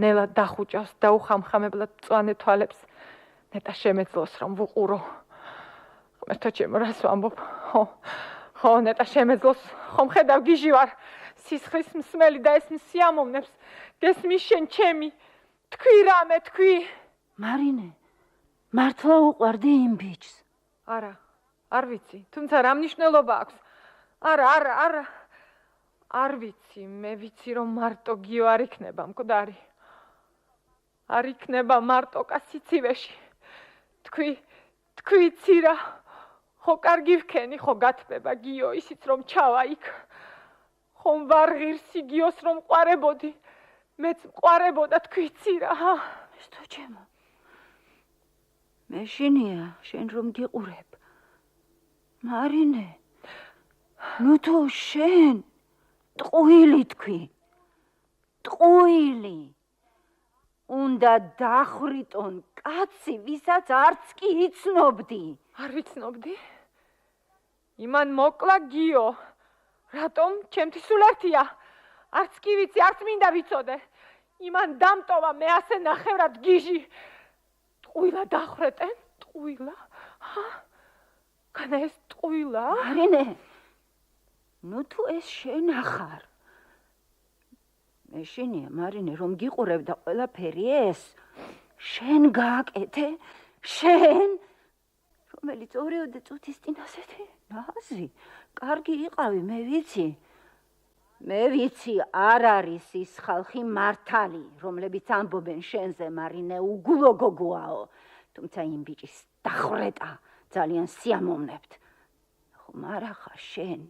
ნელა დახუჭავს და უხამხამებლად მწვანე თვალებს. ნეტა შემეძლოს რომ ვუყურო. ღმერთო ჩემო, რას ვამბობ? ხო, ნეტა შემეძლოს. ხომ ხედავ გიჟი ვარ. სისხლის მსმელი და ეს სიამოვნებს. გესმის შენ ჩემი. თქვი რამე, თქვი. მარინე, მართლა უყვარდი იმ ბიჭს? არა, არ ვიცი, თუმცა რა მნიშვნელობა აქვს? არა. არ ვიცი, მე ვიცი რომ მარტო გიო არ იქნება მკვდარი. არ იქნება მარტოკა სიცივეში. თქვი ცირა. ხო კარგი ვქენი, ხო გათბება გიო ისიც რომ ჩავა იქ. ხომ ვარ ღირსი გიოს რომ ყვარებოდი. მეც ყვარებოდა თქვი ცირა. ესთო ჩემო. მეშინია შენ რომ გიყურებ. მარინე. ნუ თუ შენ ტყუილი თქვი. ტყუილი. უნდა დახვრიტონ კაცი, ვისაც არც კი იცნობდი. არ ვიცნობდი? იმან მოკლა გიო. რატომ? ჩემთვის სულ ერთია. არც კი ვიცი, არც მინდა ვიცოდე. იმან დამტოვა მე ასე ნახევრად გიჟი. ტყუილა დახვრეტენ? ტყუილა? განა ეს ტყუილა? მარინე. ნუ თუ ეს შენ ახარ. მეშინია მარინე რომ გიყურებ და ყველაფერი ეს შენ გააკეთე? შენ? რომელიც 2 წუთის წინ ასეთი ნაზი, კარგი იყავი, მე ვიცი. მე ვიცი, არ არის ის ხალხი მართალი, რომლებიც ამბობენ შენზე, მარინე, უგულო გოგოაო. თუმცა იმ ბიჭის დახვრეტა ძალიან სიამოვნებთ. ხომ არა ხარ შენ?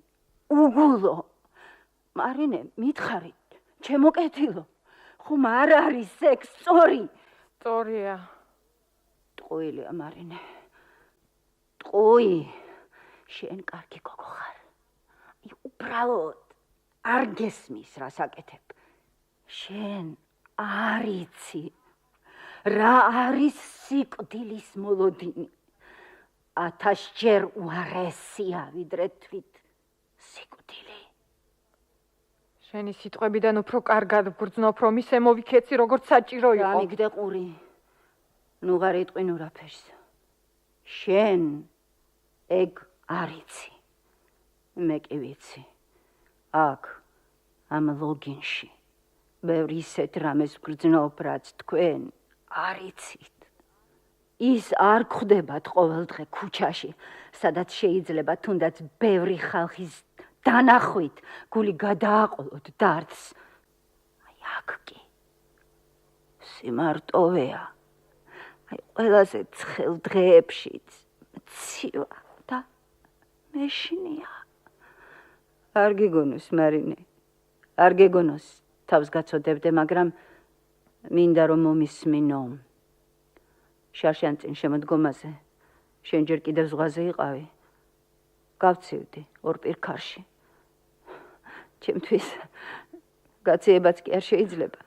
უგულო. მარინე, მითხარით, ჩემო კეთილო. ხომ არ არის ეგ სწორი? სწორია. ტყუილია, მარინე. ტყუი. შენ კარგი გოგო ხარ. უბრალოდ არ გესმის რას აკეთებ. შენ არ იცი რა არის სიკვდილის მოლოდინი. 1000 ჯერ უარესია ვიდრე თვით სიკვდილი. შენი სიტყვებიდან უფრო კარგად ვგრძნობ, რომ ისე მოვიქეცი, როგორც საჭირო იყო. გამიგდე ყური. ნუ ღარ იტყვინ ურაფერს. შენ ეგ არ იცი. მე კი ვიცი. აქ ამ ლოგინში ბევრი ისეთ რამეს ვგრძნობ, რაც თქვენ არ იცით. ის არ გვხდებათ ყოველდღე ქუჩაში, სადაც შეიძლება თუნდაც ბევრი ხალხის დანახვით გული გადააყოლოთ დარდს. აი აქ კი სიმარტოვეა. აი ყველაზე ცხელ დღეებშიც მცივა და მეშინია. არ გიგონოს, მარინე. არ გეგონოს, თავს გაწოდებდე, მაგრამ მინდა რომ მომისმინო. შარშანწინ შემოდგომაზე შენ ჯერ კიდევ ზღვაზე იყავი. გავცივდი ორ პირქარში. ჩემთვის გაციებაც კი არ შეიძლება.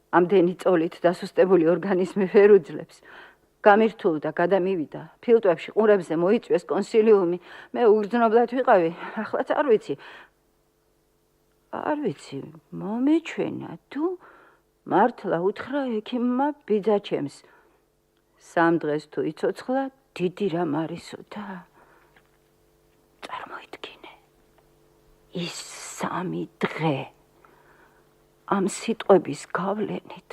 ამდენი წოლით დასუსტებული ორგანიზმი ვერ უძლებს. გამირთულდა, გადამივიდა. ფილტვებში ყურებზე მოიწვიეს კონსილიუმი. მე უგრძნობლად ვიყავი. ახლაც არ ვიცი. არ ვიცი, მომეჩვენა თუ მართლა უთხრა ექიმმა ბიძაჩემს. 3 დღეს თუ იცოცხლა, დიდი რამ არისო და წარმოიდგინე. ის 3 დღე ამ სიტყვების გავლენით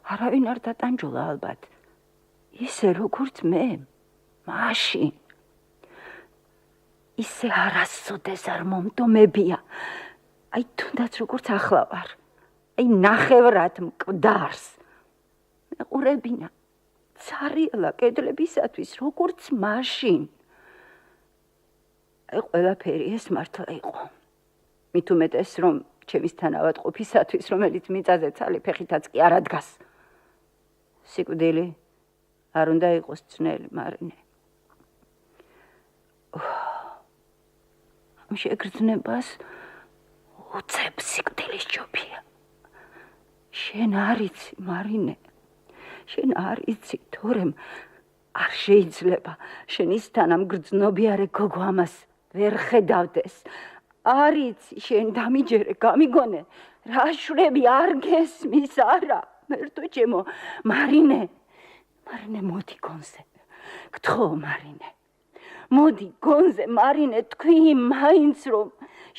არავინ არ დატანჯულა ალბათ. ისე როგორც მე, მაშინ. ისე არასოდეს არ მომტომებია. აი თუნდაც როგორც ახლა ვარ. აი ნახევრად მკვდარს. მეყურებინა ცარიელა კედლებისათვის როგორც მაშინ. აი ყველაფერი ეს მართლა იყო. მით უმეტეს რომ ჩემის თანავატყოფისათვის, რომელიც მიწაზე ცალი ფეხითაც კი არ ადგას. სიკვდილი არ უნდა იყოს ძნელი, მარინე. ამ შეგრძნებას უცებ სიკვდილის ჯობია. შენ არ იცი, მარინე. შენ არ იცი, თორემ არ შეიძლება შენ ისთან ამ გრძნობიარე გოგო ამას ვერ ხედავდეს. არ იცი, შენ დამიჯერე, გამიგონე, რა შვები არ გესმის, არა, მერტო ჩემო, მარინე, მოდი გონზე, გთხოვ, მარინე, მოდი გონზე, მარინე, თქვი მაინც რომ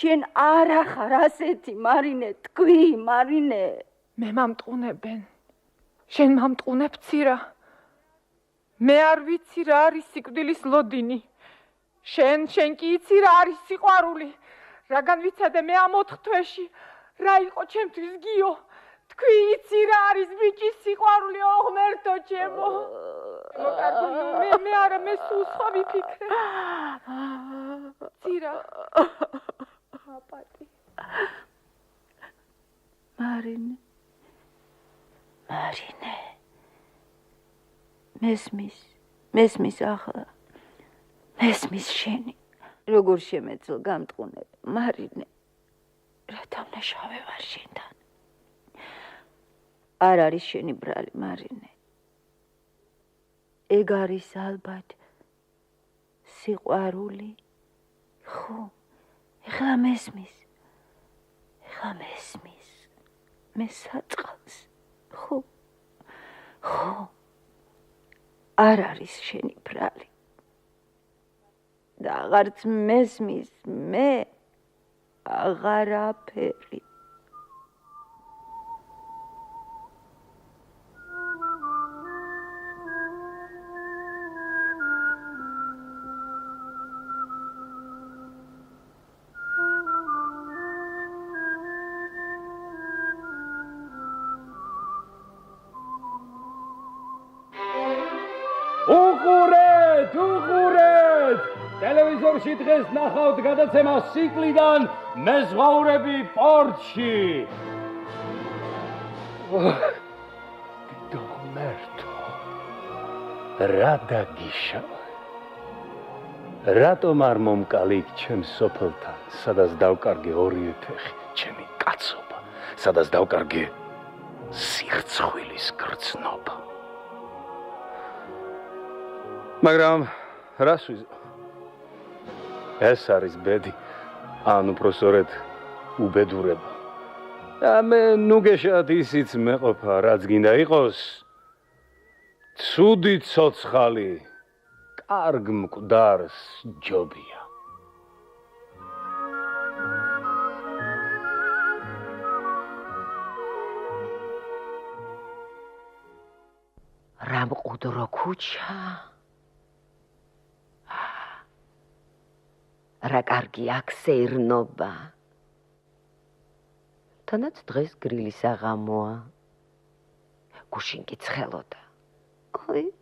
შენ არ ახარ ასეთი, მარინე, თქვი, მარინე. მე მომტყუნებენ. შენ მომტყუნებ ცირა. მე არ ვიცი რა არის სიკვდილის ლოდინი. შენ კი იცი რა არის სიყვარული. რაგან ვიცადე მე ამ 4 თვეში რა იყო ჩემთვის გიო. თქვი იცი რა არის ბიჭის სიყვარული, ღმერთო ჩემო. მე არა მე სულ სხვა ვიფიქრე. ცირა. აპატი. მარინე. მესმის ახლა. მესმის შენი. როგორ შემეძლო გამტყუნებ, მარინე. რა დამნაშავე ვარ შენთან. არ არის შენი ბრალი, მარინე. ეგ არის ალბათ სიყვარული. ხო, ეხლა მესმის. მე საწყალს. ხო. არ არის შენი ბრალი. და აღარც მესმის მე აღარაფერი. უყურეთ! ტელევიზორში დღეს ნახავთ გადაცემას ციკლიდან მეზღვაურები პორტში. დიდო ღმერთო, რა დაგიშალა? რატომ არ მომკალით ჩემს სოფელთან, სადაც დავკარგე 2 ფეხი, ჩემი კაცობა, სადაც დავკარგე სირცხვილის გრძნობა. მაგრამ რას ვიზო? ეს არის ბედი, ან უпроსორეთ უბედურება. მე ნუგეშად ისიც მეყოფა, რაც გინდა იყოს, ცუდი ცოცხალი, კარგ მკვდარს ჯობია. რა მყუდრო ქუჩა. რა კარგი აქ სეირნობა. თანაც დღეს გრილის აღამოა. გუშინ კი ცხელოდა. ой,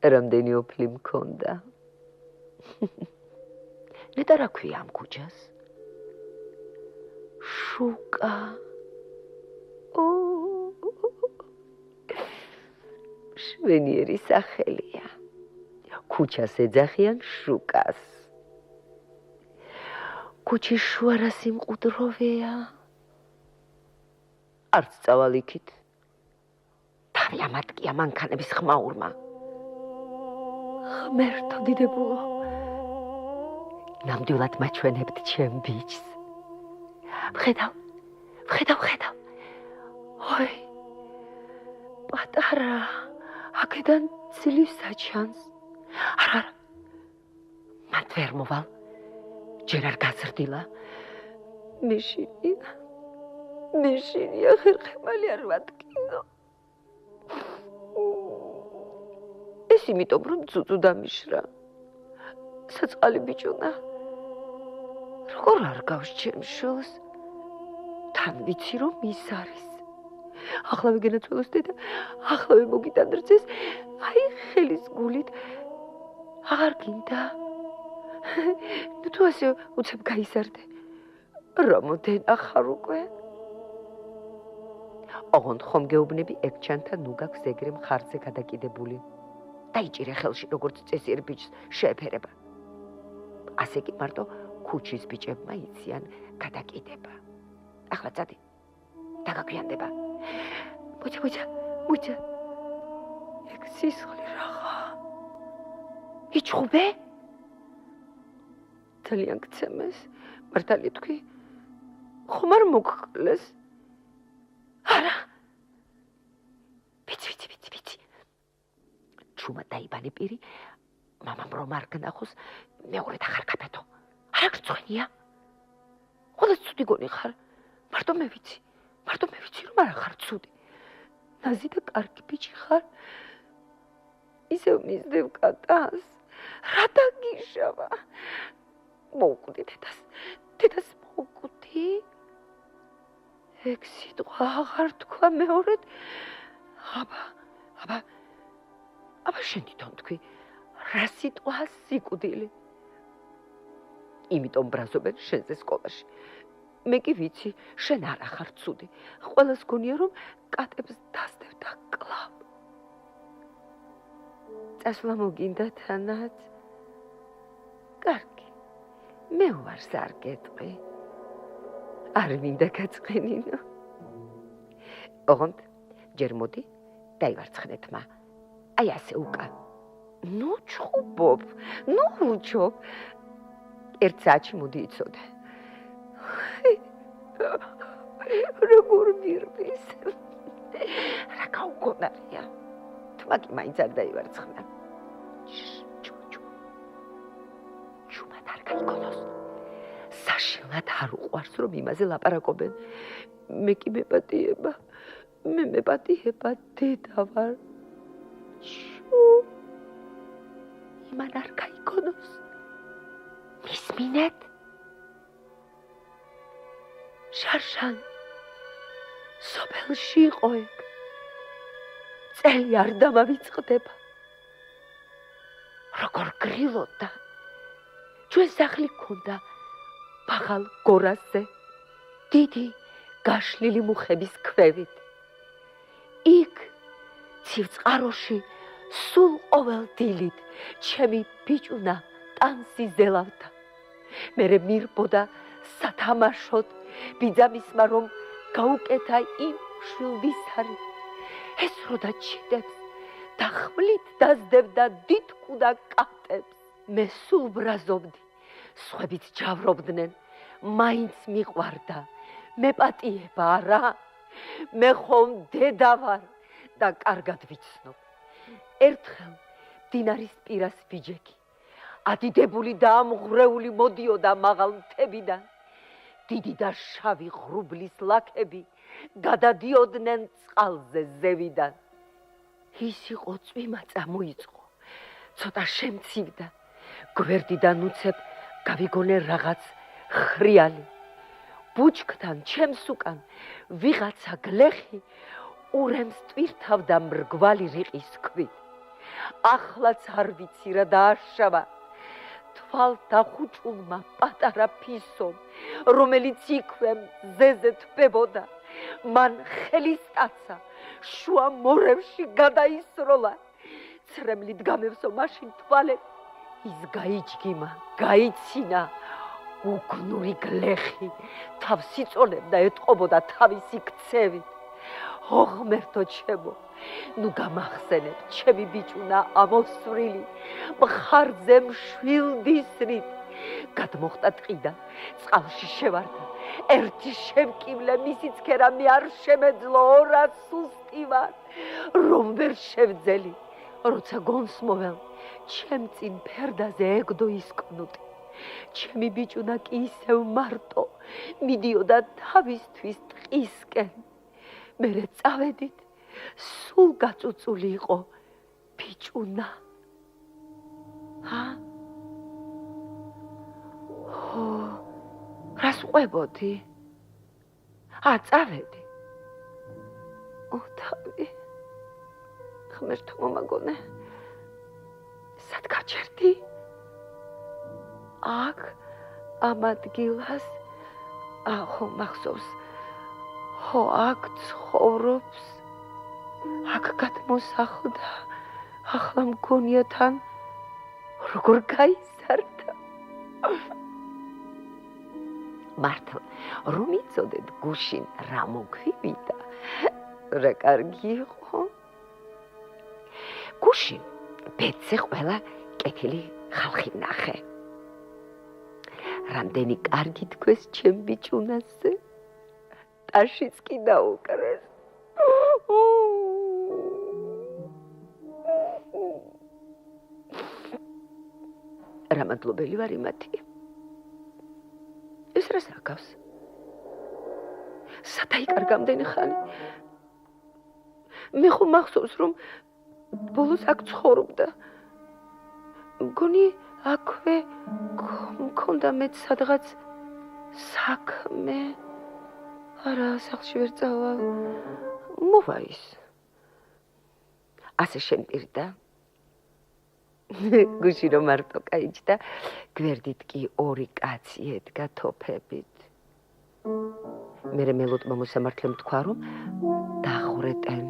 რამდენი ოფლი მქონდა. ნეტა რა ქვია ამ ქუჩას? შუკა. შვენიერი სახელია. ქუჩას ეძახიან შუკას. ქუჩის შუა რა სიმყუდროვეა. არც წავალ იქით. თავი ამატკია მანქანების ხმაურმა. ღმერთო დიდებულო. ნამდვილად მაჩვენებთ ჩემ ბიჭს. ვხედავ. ой, პატარა. აქედან ძლივს საჩანს. არა. მათ ვერ მოვალ. ჯერ არ გაზრდილა. მეშინია ხერხემალი არ ვატკინო. ეს იმიტომ რომ ძუძუ დამიშრა. საწყალი ბიჭუნა. როგორ არ გავს ჩემ შულს? თან ვიცი რომ ის არის. ახლავე გენაცვალოს დედა, ახლავე მოგიტანდრწეს, აი ხელის გულით. აღარ გინდა. თუ ასე უცებ გაიზარდე. Რომოდენა ხარ უკვე? ოღონდ ხომ გეუბნები ეგ ჩანთა ნუ გაქვს ეგრე მხარზე გადაკიდებული. დაიჭირე ხელში როგორც წესიერ ბიჭს შეეფერება. ასე კი მარტო ქუჩის ბიჭებმა იციან გადაკიდება. ახლა წადი. დაგაგვიანდება. მოიცა. ეგ სისხლი რაღა. იჩხუბე? ძალიან გცემეს. მართალი თქვი? ხომ არ მოგკლეს? არა. ვიცი. ჩუმა დაიბანე პირი, მამამ რომ არ გნახოს, მეორედ ახარ გაფეთო. არა გწვენია. ყველა ცუდი გონი ხარ. მარტო მე ვიცი რომ არა ხარ ცუდი. ნაზი და კარგი ბიჭი ხარ. ისევ მისდევ კატას. რა დაგიშავა? მოუკვდი დედას მოუკვდი. ეგ სიტყვა აღარ თქვა მეორედ. აბა შენ თვითონ თქვი, რა სიტყვაა სიკვდილი? იმიტომ ბრაზობენ შენზე სკოლაში. მე კი ვიცი, შენ არ ახარ ცუდი. ყველას გონია რომ კატებს დასდევ და კლავ. წასვლა მოგინდა თანაც? კარგი. მე ვარ სარგეტყვი. არ მინდა გაწყენინო. ოღონდ ჯერ მოდი დაივარცხნეთ მა. აი ასე უკან. ნუ ჩხუბობ, ნუ უჩობ. ერთ საათში მოდი იცოდე. როგორ მირბის. რა გაუგონარია. თმა კი მაინც არ დაივარცხნა. ჩუმად არ გაიგონოს. საშინლად არ უყვარს რომ იმაზე ლაპარაკობენ. მე კი მეპატიება. მე მეპატიება დედა ვარ. იმან არ გაიგონოს. მისმინეთ? შარშან სოფელში იყო ეგ. წელი არ დამავიწყდება. როგორ გრილოდა. ჩვენ სახლი გქონდა ბაღალ გორასზე. დიდი გაშლილი მუხების ქვევით. იქ ცივწყაროში სულ ყოველ დილით ჩემი ბიჭუნა ტანსი ზელავდა. მერე მირბოდა სათამაშოდ ბიძამისმა რომ გაუკეთა იმ შვილვისარი. ეს რო დაჩიდებს და ხმლით დაზდებდა დიდ კუდა კატებს. მე სულ ბრაზობდი. სხვებიც ჯავრობდნენ. მაინც მიყვარდა. მეპატიება არა. მე ხომ დედა ვარ და კარგად ვიცნობ. ერთხელ დინარის პირას ბიჯექი. ადიდებული და ამღვრეული მოდიოდა მაღალ მთებიდან. დიდი და შავი ღრუბლის ლაქები გადადიოდნენ წყალზე ზევიდან. ის იყო წვიმაცა მოიწყო. ცოტა შემცივდა. გვერდიდან უცებ გავიგონე რაღაც ხრიალი. ბუჩქთან ჩემს უკან ვიღაცა გლეხი ურემს ტვირთავდა მრგვალი რიყის ქვით. ახლაც არ ვიცი რა დააშავა. თვალდახუჭულმა პატარა ფისომ, რომელიც იქვე მზეზე თბებოდა, მან ხელი სტაცა, შუა მორევში გადაისროლა. ცრემლით გამევსო მაშინ თვალები. ის გაიჯგიმა, გაიცინა. უგნური გლეხი თავს იწოლებდა, ეტყობოდა თავისი ქცევით. ოღმერთო ჩემო, ნუ გამახსენებ ჩემი ბიჭუნა ამოსვრილი, მხარზე მშვილდისრით. გადმოხტა ტყიდან, წყალში შევარდა. ერთი შემკივლე მისი ცქერა მე არ შემეძლო, ორად სუსტი ვარ, რომ ვერ შევძელი. როცა გონს მოვალ, ჩემ წინ ფერდაზე ეგდო ის კნუტი. ჩემი ბიჭუნა კი ისევ მარტო მიდიოდა თავისთვის ტყისკენ. მერე წავედით, სულ გაწუწული იყო ბიჭუნა. რას ყვებოდი? წავედი. თავი. ღმერთო მომაგონე. სად გაჩერდი? აქ ამ ადგილას ხო მახსოვს ხო აქ ცხოვრობს აქ გადმოსახლდა ახლა მგონია თან როგორ გაიზარდა მართლა რომ იცოდეთ გუშინ რა მოგვივიდა რა კარგი იყო გუშინ ბედზე ყველა კეთილი ხალხი ნახე რამდენი კარგი თქვეს ჩემ ბიჭუნასზე ტაშიც კი დაუკრეს რა მადლობელი ვარ იმათი ეს რას აკავს სადაიკარგა ამდენი ხანი მე ხომ მახსოვს რომ ბოლოს აქ ცხოვრობდა მგონი აქვე მქონდა მეც სადღაც საქმე არა სახლში ვერ წავალ მოვა ის ასე შენ პირდა გუში რომ მარტო გაიჭდა გვერდით კი ორი კაცი ედგა თოფებით მერე მელოტმა მოსამართლემ თქვა რომ დახვრეტენ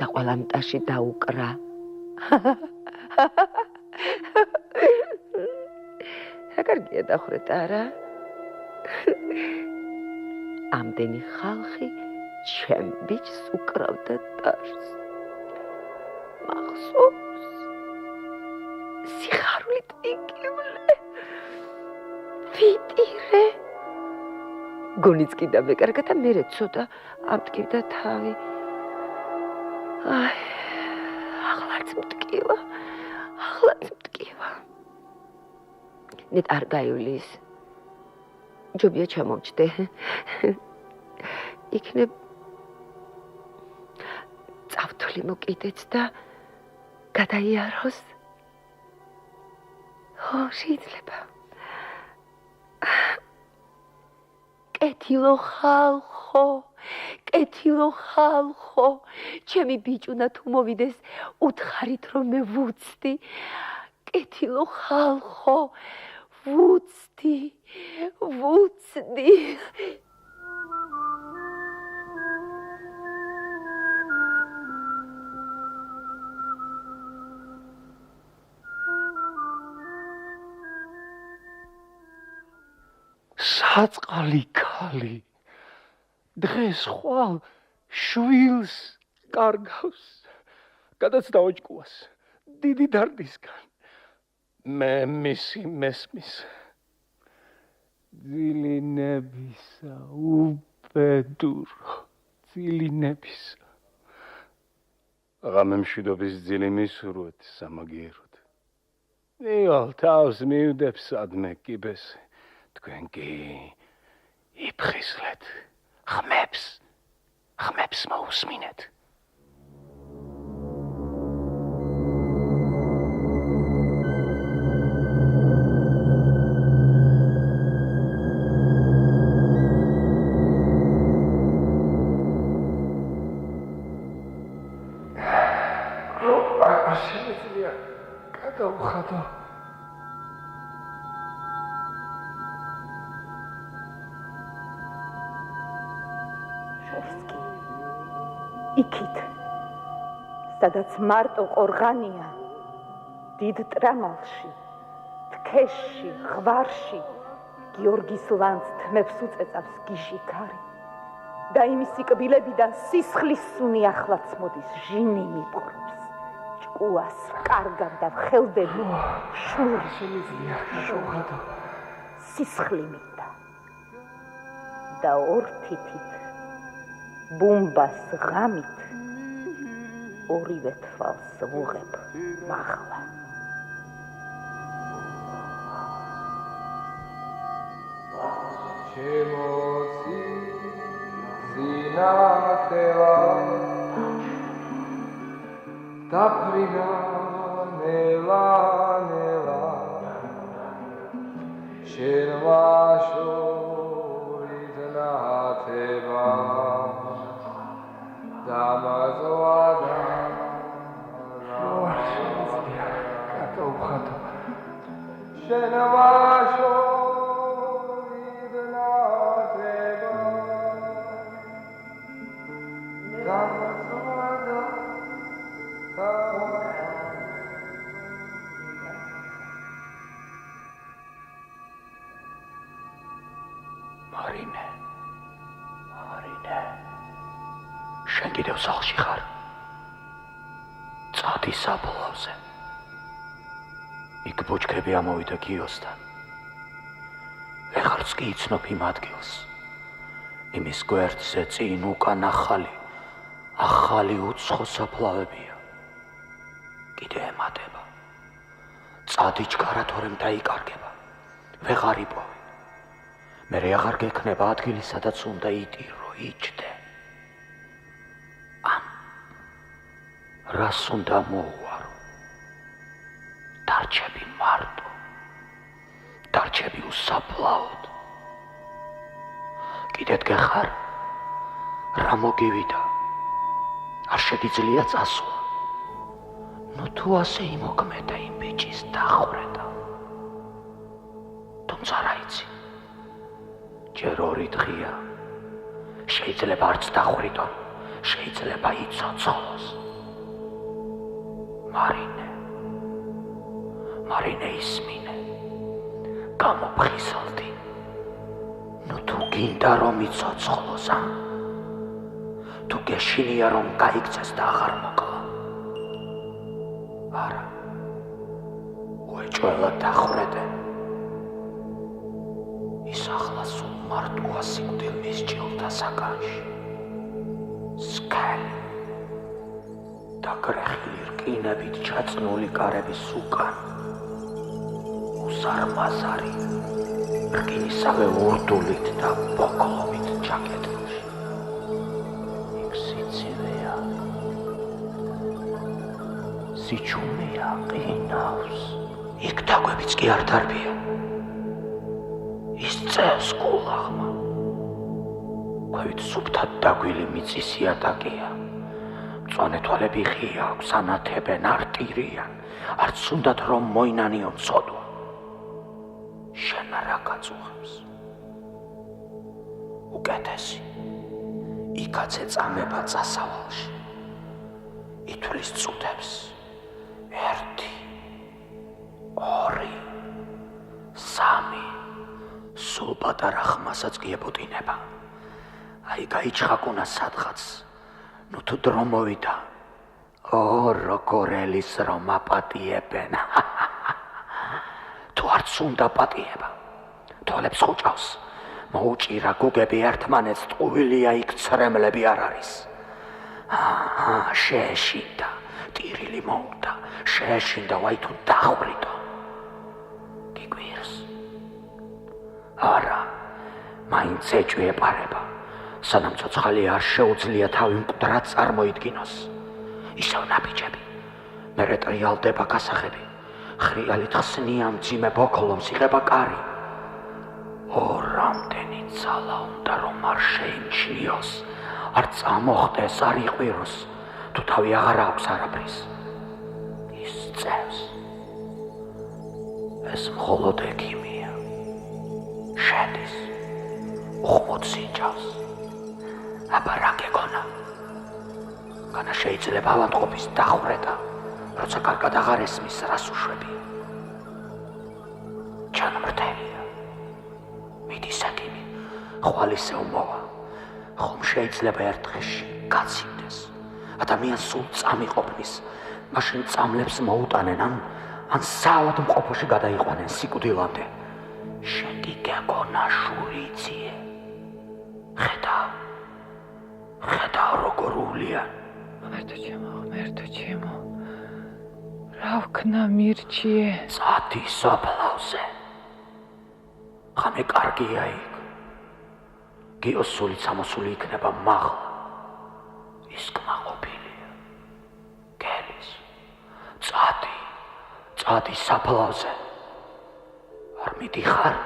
და ყველა მტაში დაუკრა რა კარგია დახვრეტა არა ამდენი ხალხი ჩემ ბიჭს უკრავდა ტაშს მახსოვს სიხარულით იკივლე ვიტირე გონიც კი დამეკარგა და მერე ცოტა ამტკივდა თავი აი ახლაც მტკივა ნეტ არ გაივლის ჯობია ჩამოვჭდე იქნებ წავთვლი მოკიდეც და გადაიაროს ხო შეიძლება კეთილო ხალხო ჩემი ბიჭუნა თუ მოვიდეს უთხარით რომ მე ვუცდი კეთილო ხალხო ვუცდი საწყალი ქალი დღეს ხვალ შვილს კარგავს გადაც დაოჭკუას დიდი დარდისგან მე მისი მესმის ძილინებისა უბედურო ძილინებისა აღა მემშვიდობის ძილი მისურვეთ სამაგიეროდ იალ თავს მივდებს ადმე კიბესი თქვენ კი იფხიზლეთ ხმებს მოусმინეთ შემიძლია გადავხადო იქით სადაც მარტო ყორღანია დიდ ტრამალში თქეში ღვარში გიორგის ლანძ თმებს უწეწავს გიში ქარი და იმისი კბილებიდან სისხლის სუნი ახლაც მოდის ჟინი მიპყრობს ჭკუას კარგად და ხელდები შური შემიძლია გადავხადო სისხლი მინდა და ორ თითით ბუმბას ღამით ორივე თვალს ვუღებ მაღლა ჩემოცი ზინათელა დაფრინა ნელა შენ ვაშორით ნათება დამაზვადა გადავხადო შენ მარინე. შენ კიდევ სახლში ხარ? წადი საფლავზე. იქ ბუჩქები ამოვიდა გიოსთან. ეხარც კი იცნობ იმ ადგილს. იმის გვერდზე წინ უკან ახალი უცხო საფლავებია. კიდე ემატება. წადი ჩქარა თორემ დაიკარგება. ვეღარ იპოვე. მერე აღარ გექნება ადგილი, სადაც უნდა იტირო, იჯდე. რას უნდა მოუვარო? დარჩები მარტო. დარჩები უსაფლაოდ. კიდეთ გეხარ? რა მოგივიდა? არ შეგიძლია წასვლა. ნუ თუ ასე იმოქმედა იმ ბიჭის დახრედა. თუმცა რა იცი? ჯერ ორი დღეა. შეიძლება არც დახრიდონ, შეიძლება იცოცხლოს. მარინე ისმინე. გამოფხიზლდი. ნუ თუ გინდა რომ იცოცხლოს, თუ გეშინია რომ გაიქცეს და აღარ მოკლა. არა. უეჭველად დახრედე. ის ახლა სულ მარტოა სიკვდილის ჯილდა საკანში. სკელი. დაგრეხილი რკინებით ჩაწნული კარების უკან. უსარმაზარი. რკინისავე ურდულით და ბოკლობით ჩაკეტილში. იქ სიცივეა. სიჩუმეა ყინავს. იქ დაგვებიც კი არ დარბია. ის წევს გულაღმა. ქვევით სუფთად დაგვილი მიწის იატაკია. მწვანე თვალები ღია აქვს, ანათებენ, არ ტირიან, არც უნდათ რომ მოინანიონ ცოდვა. შენ რა გაწუხებს? უკეთესი. იქაც ეწამება წასავალში. ითვლის წუთებს. 1, 2, 3. სულ პატარა ხმასაც კი ებუტინება. აი გაიჩხაკუნა სადღაც. ნუ თუ დრო მოვიდა. როგორ ელის რომ აპატიებენ. თუ არც უნდა პატიება. თვალებს ხუჭავს. მოუჭირა გუგები ერთმანეთს, ტყუილია იქ ცრემლები არ არის. შეეშინდა, ტირილი მოუდა, შეეშინდა, ვაი თუ დახრიდო. გიგვირს. არა, მაინც ეჭვი ეპარება. სანამ ცოცხალი არ შეუძლია თავი მკვდრად წარმოიდგინოს. ისევ ნაბიჯები. მერე ტრიალდება გასაღები. ხრიალით ხსნიან მძიმე ბოქლომს, იღება კარი. რამდენი ძალა უნდა რომ არ შეიმჩნიოს, არ წამოხდეს, არ იყვიროს, თუ თავი აღარ აქვს არაფრის. ის წევს. ეს მხოლოდ ექიმია. შედის. უხმოდ სინჯავს. აბა რა გეგონა? განა შეიძლება ავადმყოფის დახრედა, როცა კარგად აღარ ესმის რას უშვები. ჩანმრთელია. მიდის აკიმი, ხვალისეულ მოვა. ხომ შეიძლება ერთ დღეში გაცივდეს. ადამიანს სულ წამიყოფნის, მაშინ წამლებს მოუტანენ, ან საავადმყოფოში გადაიყვანენ სიკვდილამდე. შენ კი გეგონა შურიციე. ხედავ როგორ უვლიან. ღმერთო ჩემო, რა ვქნა მირჩიე. წადი საფლავზე. ხამე კარგია იქ. გიოსული სამოსული იქნება მაღლა. ის კმაყოფილია. გელის. წადი საფლავზე. არ მიდიხარ?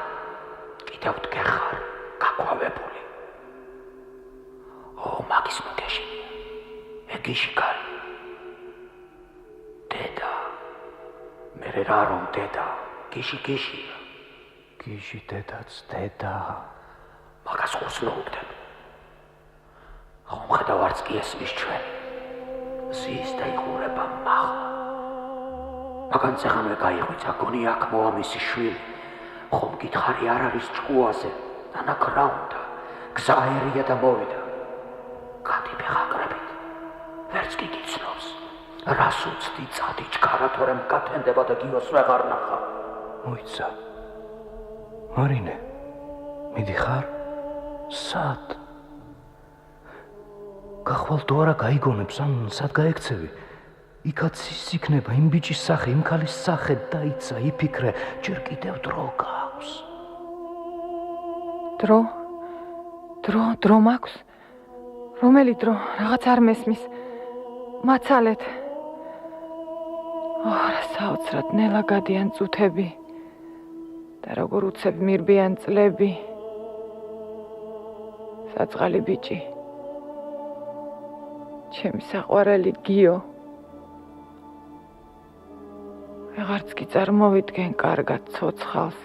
კიდევ დგეხარ, გაქვავებული. მაგის მოგეშინია. ეგიში კარი. დედა. მერე რა რომ დედა, გიშია. გიში დედაც დედა. მაგას ხუსლო უგდებ. ხომ ხედავ არც კი ესმის ჩვენი. ზის და იხურება მაღლა. მაგან წეხანვე გაიღვიცა, გონი აქ მოვა მისი შვილი. ხომ გითხარი არ არის ჭკუაზე, დანაკრა უნდა. გზა აერია და მოვიდა. გადი ფეხაკრებით. ვერც კი გიცნობს. რას უცდი წადი ჩქარა თორემ გათენდება და გიოს ვეღარ ნახა. მოიცა. მარინე. მიდიხარ? სად? გახვალ თუ არა გაიგონებს ან სად გაექცევი? იქაც ის იქნება იმ ბიჭის სახე, იმ ქალის სახე დაიცა, იფიქრე, ჯერ კიდევ დრო გაქვს. დრო მაქვს? რომელი დრო? რაღაც არ მესმის. მაცალეთ. რა საოცრად ნელა გადიან წუთები და როგორ უცებ მირბიან წლები. საწყალი ბიჭი. ჩემი საყვარელი გიო. ვეღარც კი წარმოვიდგენ კარგად ცოცხალს.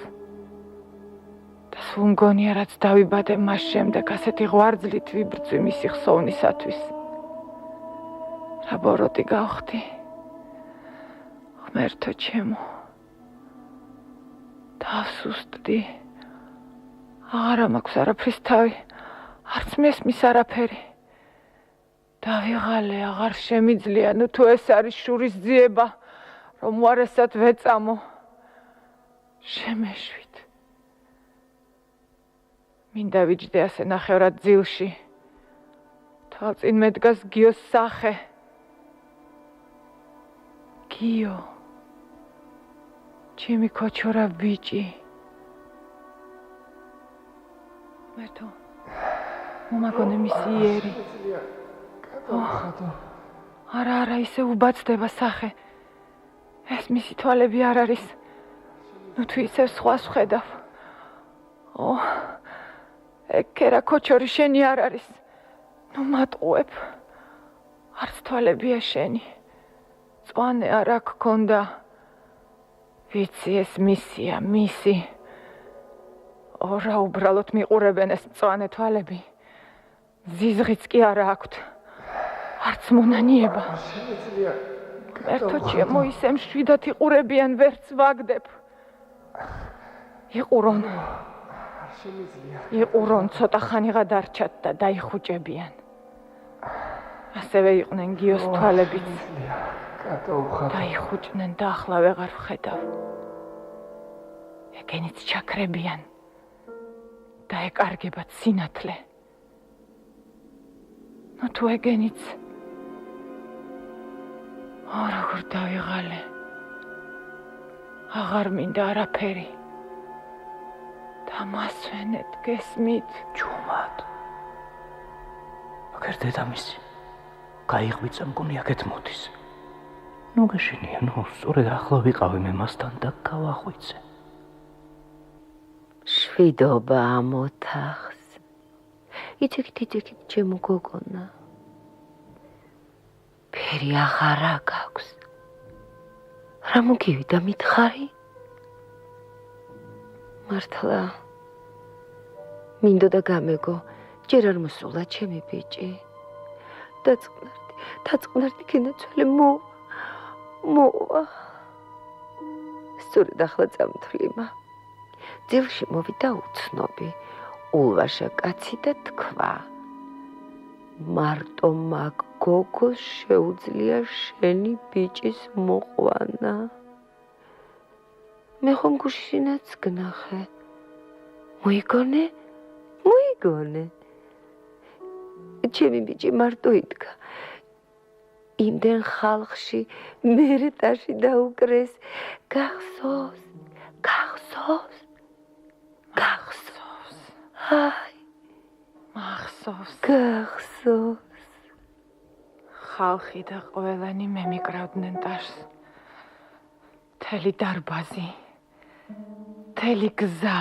და სულ მგონია რაც დავიბადე მას შემდეგ ასეთი ღვარძლით ვიბრძვი მისი ხსოვნისათვის. რა ბოროტი გავხდი. ღმერთო ჩემო. თავს უსტდი. აღარა მაქვს არაფრის თავი. არც მესმის არაფერი. დავიღალე აღარ შემიძლია, ნუ თუ ეს არის შურის ძიება, რომ უარესად ვეწამო. შემეშვით. მინდა ვიჯდე ასე ნახევრად ძილში. თვალწინ მედგას გიოს სახე. გიო. ჩემი ქოჩორა ბიჭი. მეთო. მომაგონე მისი იერი. არა, ისე უბაცდება სახე. ეს მისი თვალები არ არის. ნუ თუ ისევ სხვას ვხედავ. ეკერა ქოჩორი შენი არ არის. ნუ მატყუებ. არც თვალებია შენი. წვანე არ აქ ქონდა. ვიცი ეს მისია, მისი. რა უბრალოდ მიყურებენ ეს მწვანე თვალები. ზიზღიც კი არა აქვთ. არც მონანიება. ღმერთო ჩემო, ისე მშვიდად იყურებიან, ვერც ვაგდებ. იყურონ, ცოტა ხანიღა დარჩათ და დაიხუჭებიან. ასევე იყვნენ გიოს თვალებიც. დაიხუჭნენ და ახლა ვეღარ ვხედავ. ეგენიც ჩაქრებიან და ეკარგებათ სინათლე. ნუ თუ ეგენიც როგორ დავიღალე. აღარ მინდა არაფერი. და მასვენეთ გესმით ჯუმად. მაგერ დედამისი. გაიღვიცა მგონი აქეთ მოდის. ნუ გეშინია, სწორედ ახლა ვიყავი მე მასთან და გავახვიცე. შვიდობა ამოთახს. იციქით ჩემო გოგონა. ფერი აღარა გაქვს. რა მოგივიდა მითხარი? მართლა მინდოდა გამეგო, ჯერ არ მოსულა ჩემი ბიჭი. დაწყნარდი კინოცველი მოვა. სწორედ ახლა წამთვლიმა. ძილში მოვიდა უცნობი, ულვაშა კაცი და თქვა: მარტო მაგ გოგოს შეუძლია შენი ბიჭის მოყვანა. მე ხომ გუშინაც გნახე. მოიგონე? ჩემი ბიჭი მარტო იდგა. იმდენ ხალხში მერე ტაში დაუკრეს. გახსოვს. აი, გახსოვს. ხალხი და ყველანი მემიკრავდნენ ტაშს. მთელი დარბაზი, მთელი გზა.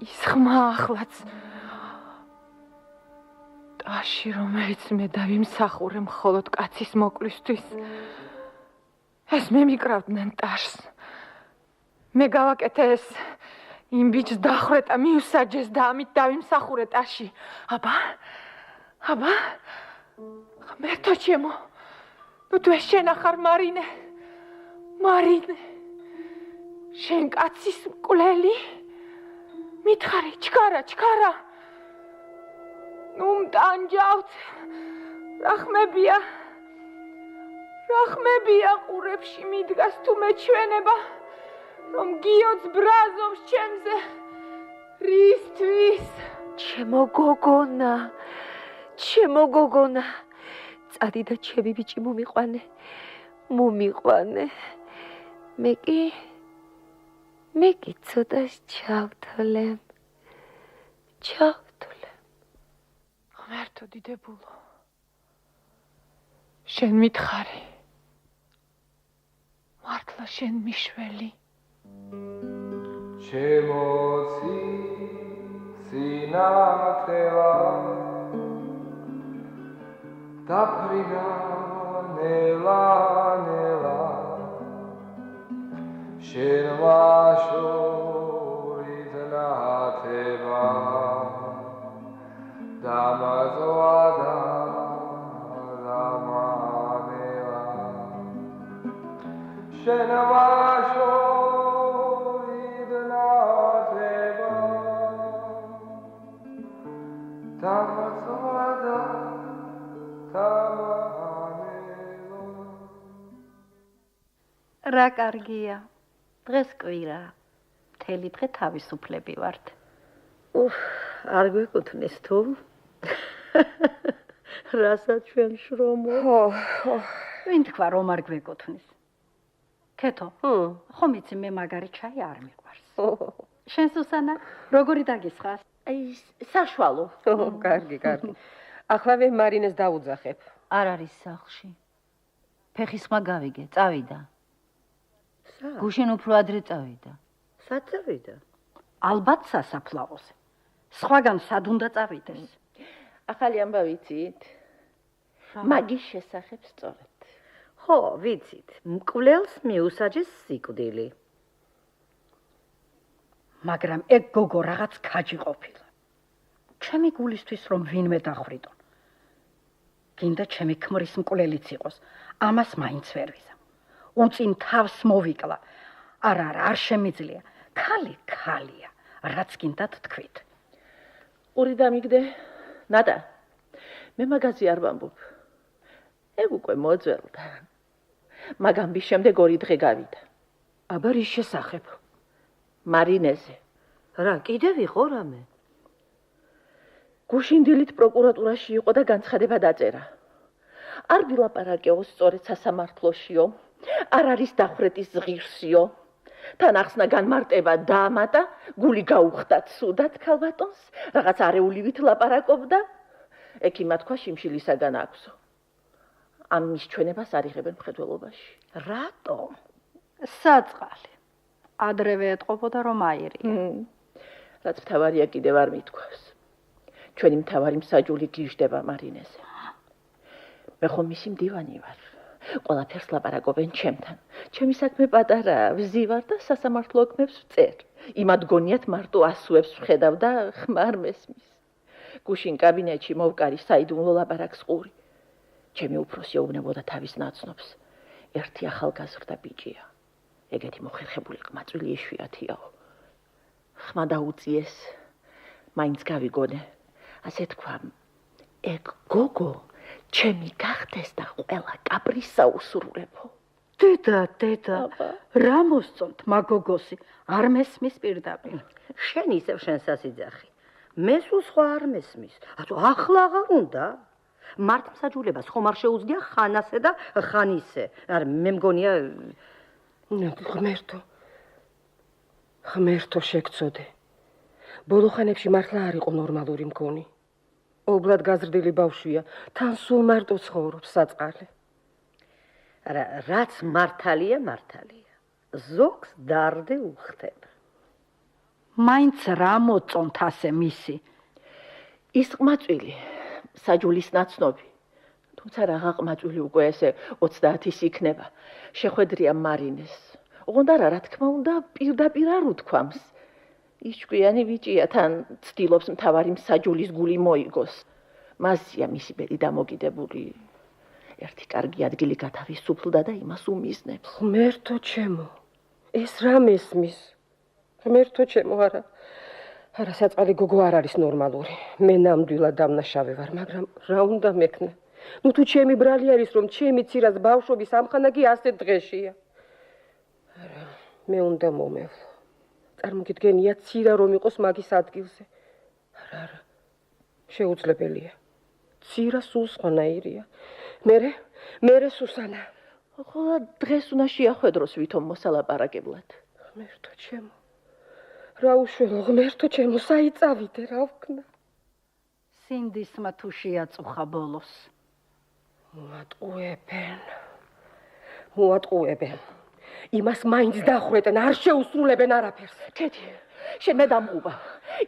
ის ხმა ახლაც ტაში, რომელიც მე დავიმსახურე მხოლოდ კაცის მოკლისთვის. ეს მემიკრავდნენ ტაშს. მე გავაკეთე ეს. იმ ბიჭს დახრეტა, მიუსაჯეს და ამით დავიმსახურე ტაში. აბა? ღმერთო ჩემო, ნუ თუ ეს შენ ახარ მარინე. შენ კაცის მკვლელი? მითხარი, ჩქარა. ნუ მტანჯავთ. რა ხმებია ყურებში მიდგას თუ მეჩვენება, რომ გიოც ბრაზობს ჩემზე. რისთვის? ჩემო გოგონა, წადი და ჩემი ბიჭი მომიყვანე. მე კი ცოტას ჩავთვლემ. ღმერთო დიდებულო, შენ მითხარი, მართლა შენ მიშველი. შემოცი სინათელა დაფრინა ნელა შენ ვაშორით ნათება დამაზვადა დამანელა შენ ვაშორით ნათება დამაზვადა დამანელა რა კარგია. დღეს კვირა. მთელი დღე თავისუფლები ვართ. არ გვეკუთვნის თუ? რასაც ჩვენ შრომო? ვინ თქვა რომ არ გვეკუთვნის? ქეთო, ხომ იცი მე მაგარი ჩაი არ მიყვარს. შენ სუსანა, როგორი დაგისხას? აი, საშუალო. კარგი. ახლავე მარინეს დაუძახებ. არ არის სახლში. ფეხის ხმა გავიგე, წავიდა. გუშინ უფრო ადრე წავიდა. სად წავიდა? ალბათ სასაფლაოზე. სხვაგან სად უნდა წავიდეს? ახალი ამბავი იცით? მაგის შესახებ სწორედ. ხო, ვიცით. მკვლელს მიუსაჯეს სიკვდილი. მაგრამ ეგ გოგო რაღაც ქაჯი ყოფილა. ჩემი გულისთვის რომ ვინმე დახვიდონ. გინდა ჩემი ქმრის მკვლელიც იყოს. ამას მაინც ვერ ვიზამ. უწინ თავს მოვიკლა. არა, არ შემიძლია. ქალია. რაც გინდათ თქვით. ორი დამიგდე. ნატა. მე მაგაზი არ ვამბობ. ეგ უკვე მოძველდა. მაგამ bis შემდეგ ორი დღე გავიდა. აბა რის შესახებ? მარინეზე. რა, კიდევ იყო რამე? გუშინ დილით პროკურატურაში იყო და განცხადება დაწერა. არ ვილაპარაკეო სწორედ სასამართლოშიო. არ არის დახვრეტის ზღირსიო. თან ახსნა განმარტება დაამატა, გული გაუხდა ცუდად ქალბატონს, რაღაც არეულივით ლაპარაკობდა. ექიმა თქვა შიმშილისაგან აქვსო. ამის ჩვენებას არ იღებენ მხედველობაში. რატომ? საწყალი. ადრევე ეთყობოდა რომ აირია. რაც მთავარია კიდევ არ მithქვას. ჩვენი მთავარი მსაჯული გიждდება მარინეზე. მე ხომ მისი მდივანი ვარ. ყველაფერს ლაპარაკობენ ჩემთან. ჩემი საქმე პატარაა, ვზივარ და სასამართლო ოქმებს ვწერ. იმად გონიათ მარტო ასუებს ვხედავ და ხმარ მესმის. გუშინ კაბინეტში მოვკარი საიდუმლო ლაპარაკს ყური. ჩემი უფროსი ეუბნებოდა თავის ნაცნობს. ერთი ახალგაზრდა ბიჭია. ეგეთი მოხერხებული ყმაწვილი იშვიათიაო. ხმა დაუწიეს. მაინც გავიგონე. ასე თქვა, ეგ გოგო ჩემი გახდეს და ყველა კაპრისა უსრულებო. დედა, რა მოსწონთ მაგოგოსი? არ მესმის პირდაპირ. შენ ისევ შენს ასიძახი. მეს სხვა არ მესმის. ათო ახლა აღარ უნდა. მართმსაჯულებას ხომ არ შეუძლია ხანასე და ხანისე. არ მე მგონია ღმერთო შეგწოდე. ბოლო ხანებში მართლა არ იყო ნორმალური მგონი. ობლად გაზრდილი ბავშვია, თან სულ მარტო ცხოვრობს საწყალი. არა, რაც მართალია. ზოგს დარდე უხდება. მაინც რა მოწონთ ასე მისი? ის ყმაწვილი, საჯულის ნაცნობი. თუმცა რაღა ყმაწვილი უკვე ესე 30-ის იქნება. შეხვედრია მარინეს. ოღონდ რა თქმა უნდა, პირდაპირ არ უთქვამს. ის ჭკვიანი ბიჭია, თან ცდილობს მთავარი მსაჯულის გული მოიგოს. მასია მისი ბედი დამოკიდებული. ერთი კარგი ადგილი გათავისუფლდა და იმას უმიზნებს. ღმერთო ჩემო, ეს რა მესმის? ღმერთო ჩემო, არა. არა, საწყალი გოგო არ არის ნორმალური. მე ნამდვილად დამნაშავე ვარ, მაგრამ რა უნდა მექნა? ნუ თუ ჩემი ბრალი არის, რომ ჩემი ცირას ბავშვობის ამხანა კი ასეთ დღეშია. არა, მე უნდა მომევლო. წარმოგიდგენია ცირა რომ იყოს მაგის ადგილზე. არა, შეუძლებელია. ცირა სულ სხვანაირია. მერე სუსანა. ხოლო დღეს უნდა შეახვედროს ვითომ მოსალაპარაკებლად. ღმერთო ჩემო. რა უშველო ღმერთო ჩემო, საიწავიდე რა ვქნა. სინდისმა თუ შეაწუხა ბოლოს. მოატყუებენ. იმას მაინც დახვეწენ, არ შეუსრულებენ არაფერს. კეთი, შენ მე დამღუბა.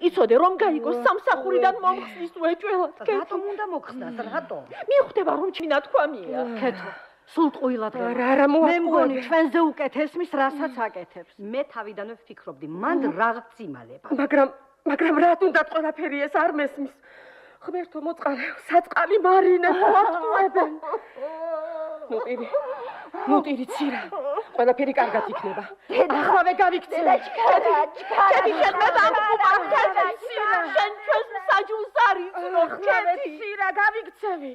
იცოდე რომ გაიგოს სამსახურიდან მომხსნის უეჭველად. რატომ უნდა მოხსნას, რატომ? მიხვდება რომ ჩინათქვამია. კეთო, სულ ტყუილად არა მე მგონი ჩვენზე უკეთ ესმის რასაც აკეთებს. მე თავიდანვე ვფიქრობდი, მანდ რაღაც იმალება. მაგრამ რატ უნდა ყველაფერი ეს არ მესმის? ღმერთო მოწყალე, საწყალი მარინე მოატყუებენ. ნუტირი ცირა. ყველაფერი კარგად იქნება. ახლა გავიქცე. კეთი, შენ მე დამღუბა. ცირა, შენ ჩვენს საჯულს არის. კეთი, ცირა გავიქცევი.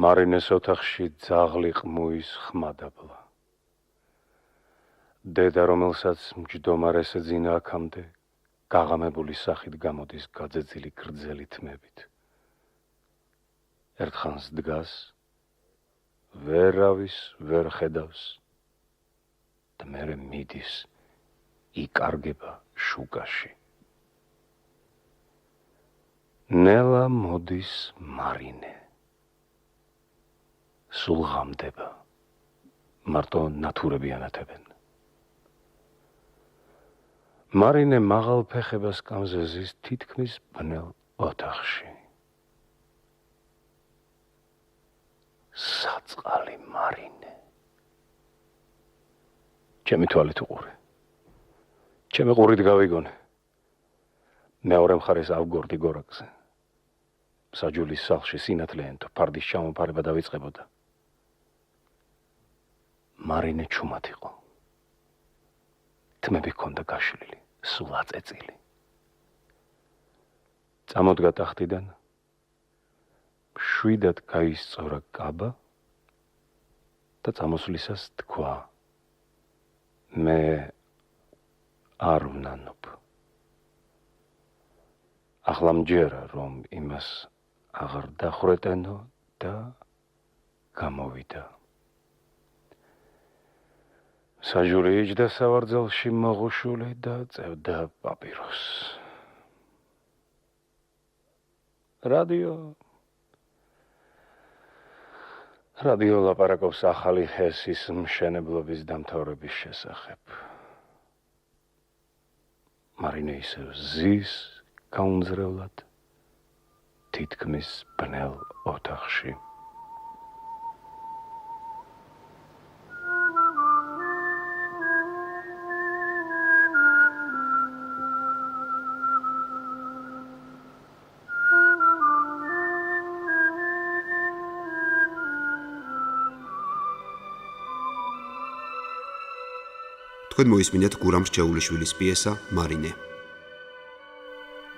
მარინეს ოთახში ძაღლი ყმუის ხმადაბლა. დედა, რომელსაც მჯდომარეს ეძინა აქამდე, გაღამებული სახით გამოდის გაძეძილი გრძელი თმებით. ერთხანს დგას, ვერავის ვერ ხედავს და მერე მიდის, იკარგება შუგაში. ნელა მოდის მარინე. სულ ღამდება, მარტო ნათურები ანათებენ. მარინე მაღალ ფეხებას კამზეზის თითქმის ბნელ ოთახში. საწყალი მარინე. ჩემი თვალით უყურე. ჩემი ყურით გავიგონე. მეორე მხარეს ავგორდი გორაკზე. საჯულის სახლში სინათლეენთო ფარდის ჩამოფარება დავიწყებოდა. მარინე ჩუმად იყო. თმები ჰქონდა გაშლილი, სულ აწეწილი. წამოდგა ტახტიდან, შვიდად გაისწორა კაბა და წამოსვლისას თქვა: მე არ ვნანობ. ახლა მჯერა, რომ იმას აღარ დახრეტენო და გამოვიდა. საჯური იჯდა სავარძელში მოღუშული და წევდა პაპიროს. რადიო ლაპარაკობს ახალი ჰესის მშენებლობის დამთავრების შესახებ. მარინე ისევ ზის გაუნձრევლად თითქმის ბნელ ოთახში. თქვენ მოისმინეთ გურამ რჩეულიშვილის პიესა მარინე.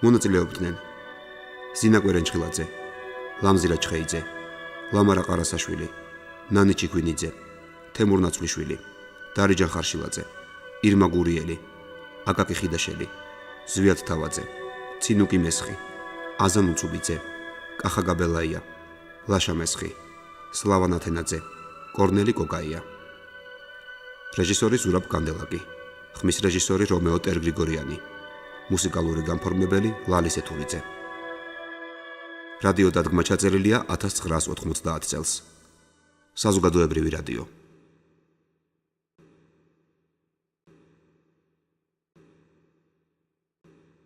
მონაწილეობდნენ ზინა კვერენჭხილაძე, ლამზირა ჩხეიძე, ლამარა ყარასაშვილი, ნანი ჩიქვინიძე, თემურ ნაცვლიშვილი, დარიჯან ხარშილაძე, ირმა გურიელი, აკაკი ხიდაშელი, ზვიად თავაძე, ცინუკი მესხი, აზან უცუბიძე, კახა გაბელაია, ლაშა მესხი, სლავა ნათენაძე, კორნელი კოკაია. რეჟისორი ზურაბ კანდელაკი, ხმის რეჟისორი რომეო ტერგრიგორიანი, მუსიკალური განფორმებელი ლალი სეთურიძე. რადიო დადგმა ჩაწერილია 1990 წელს. საზოგადოებრივი რადიო.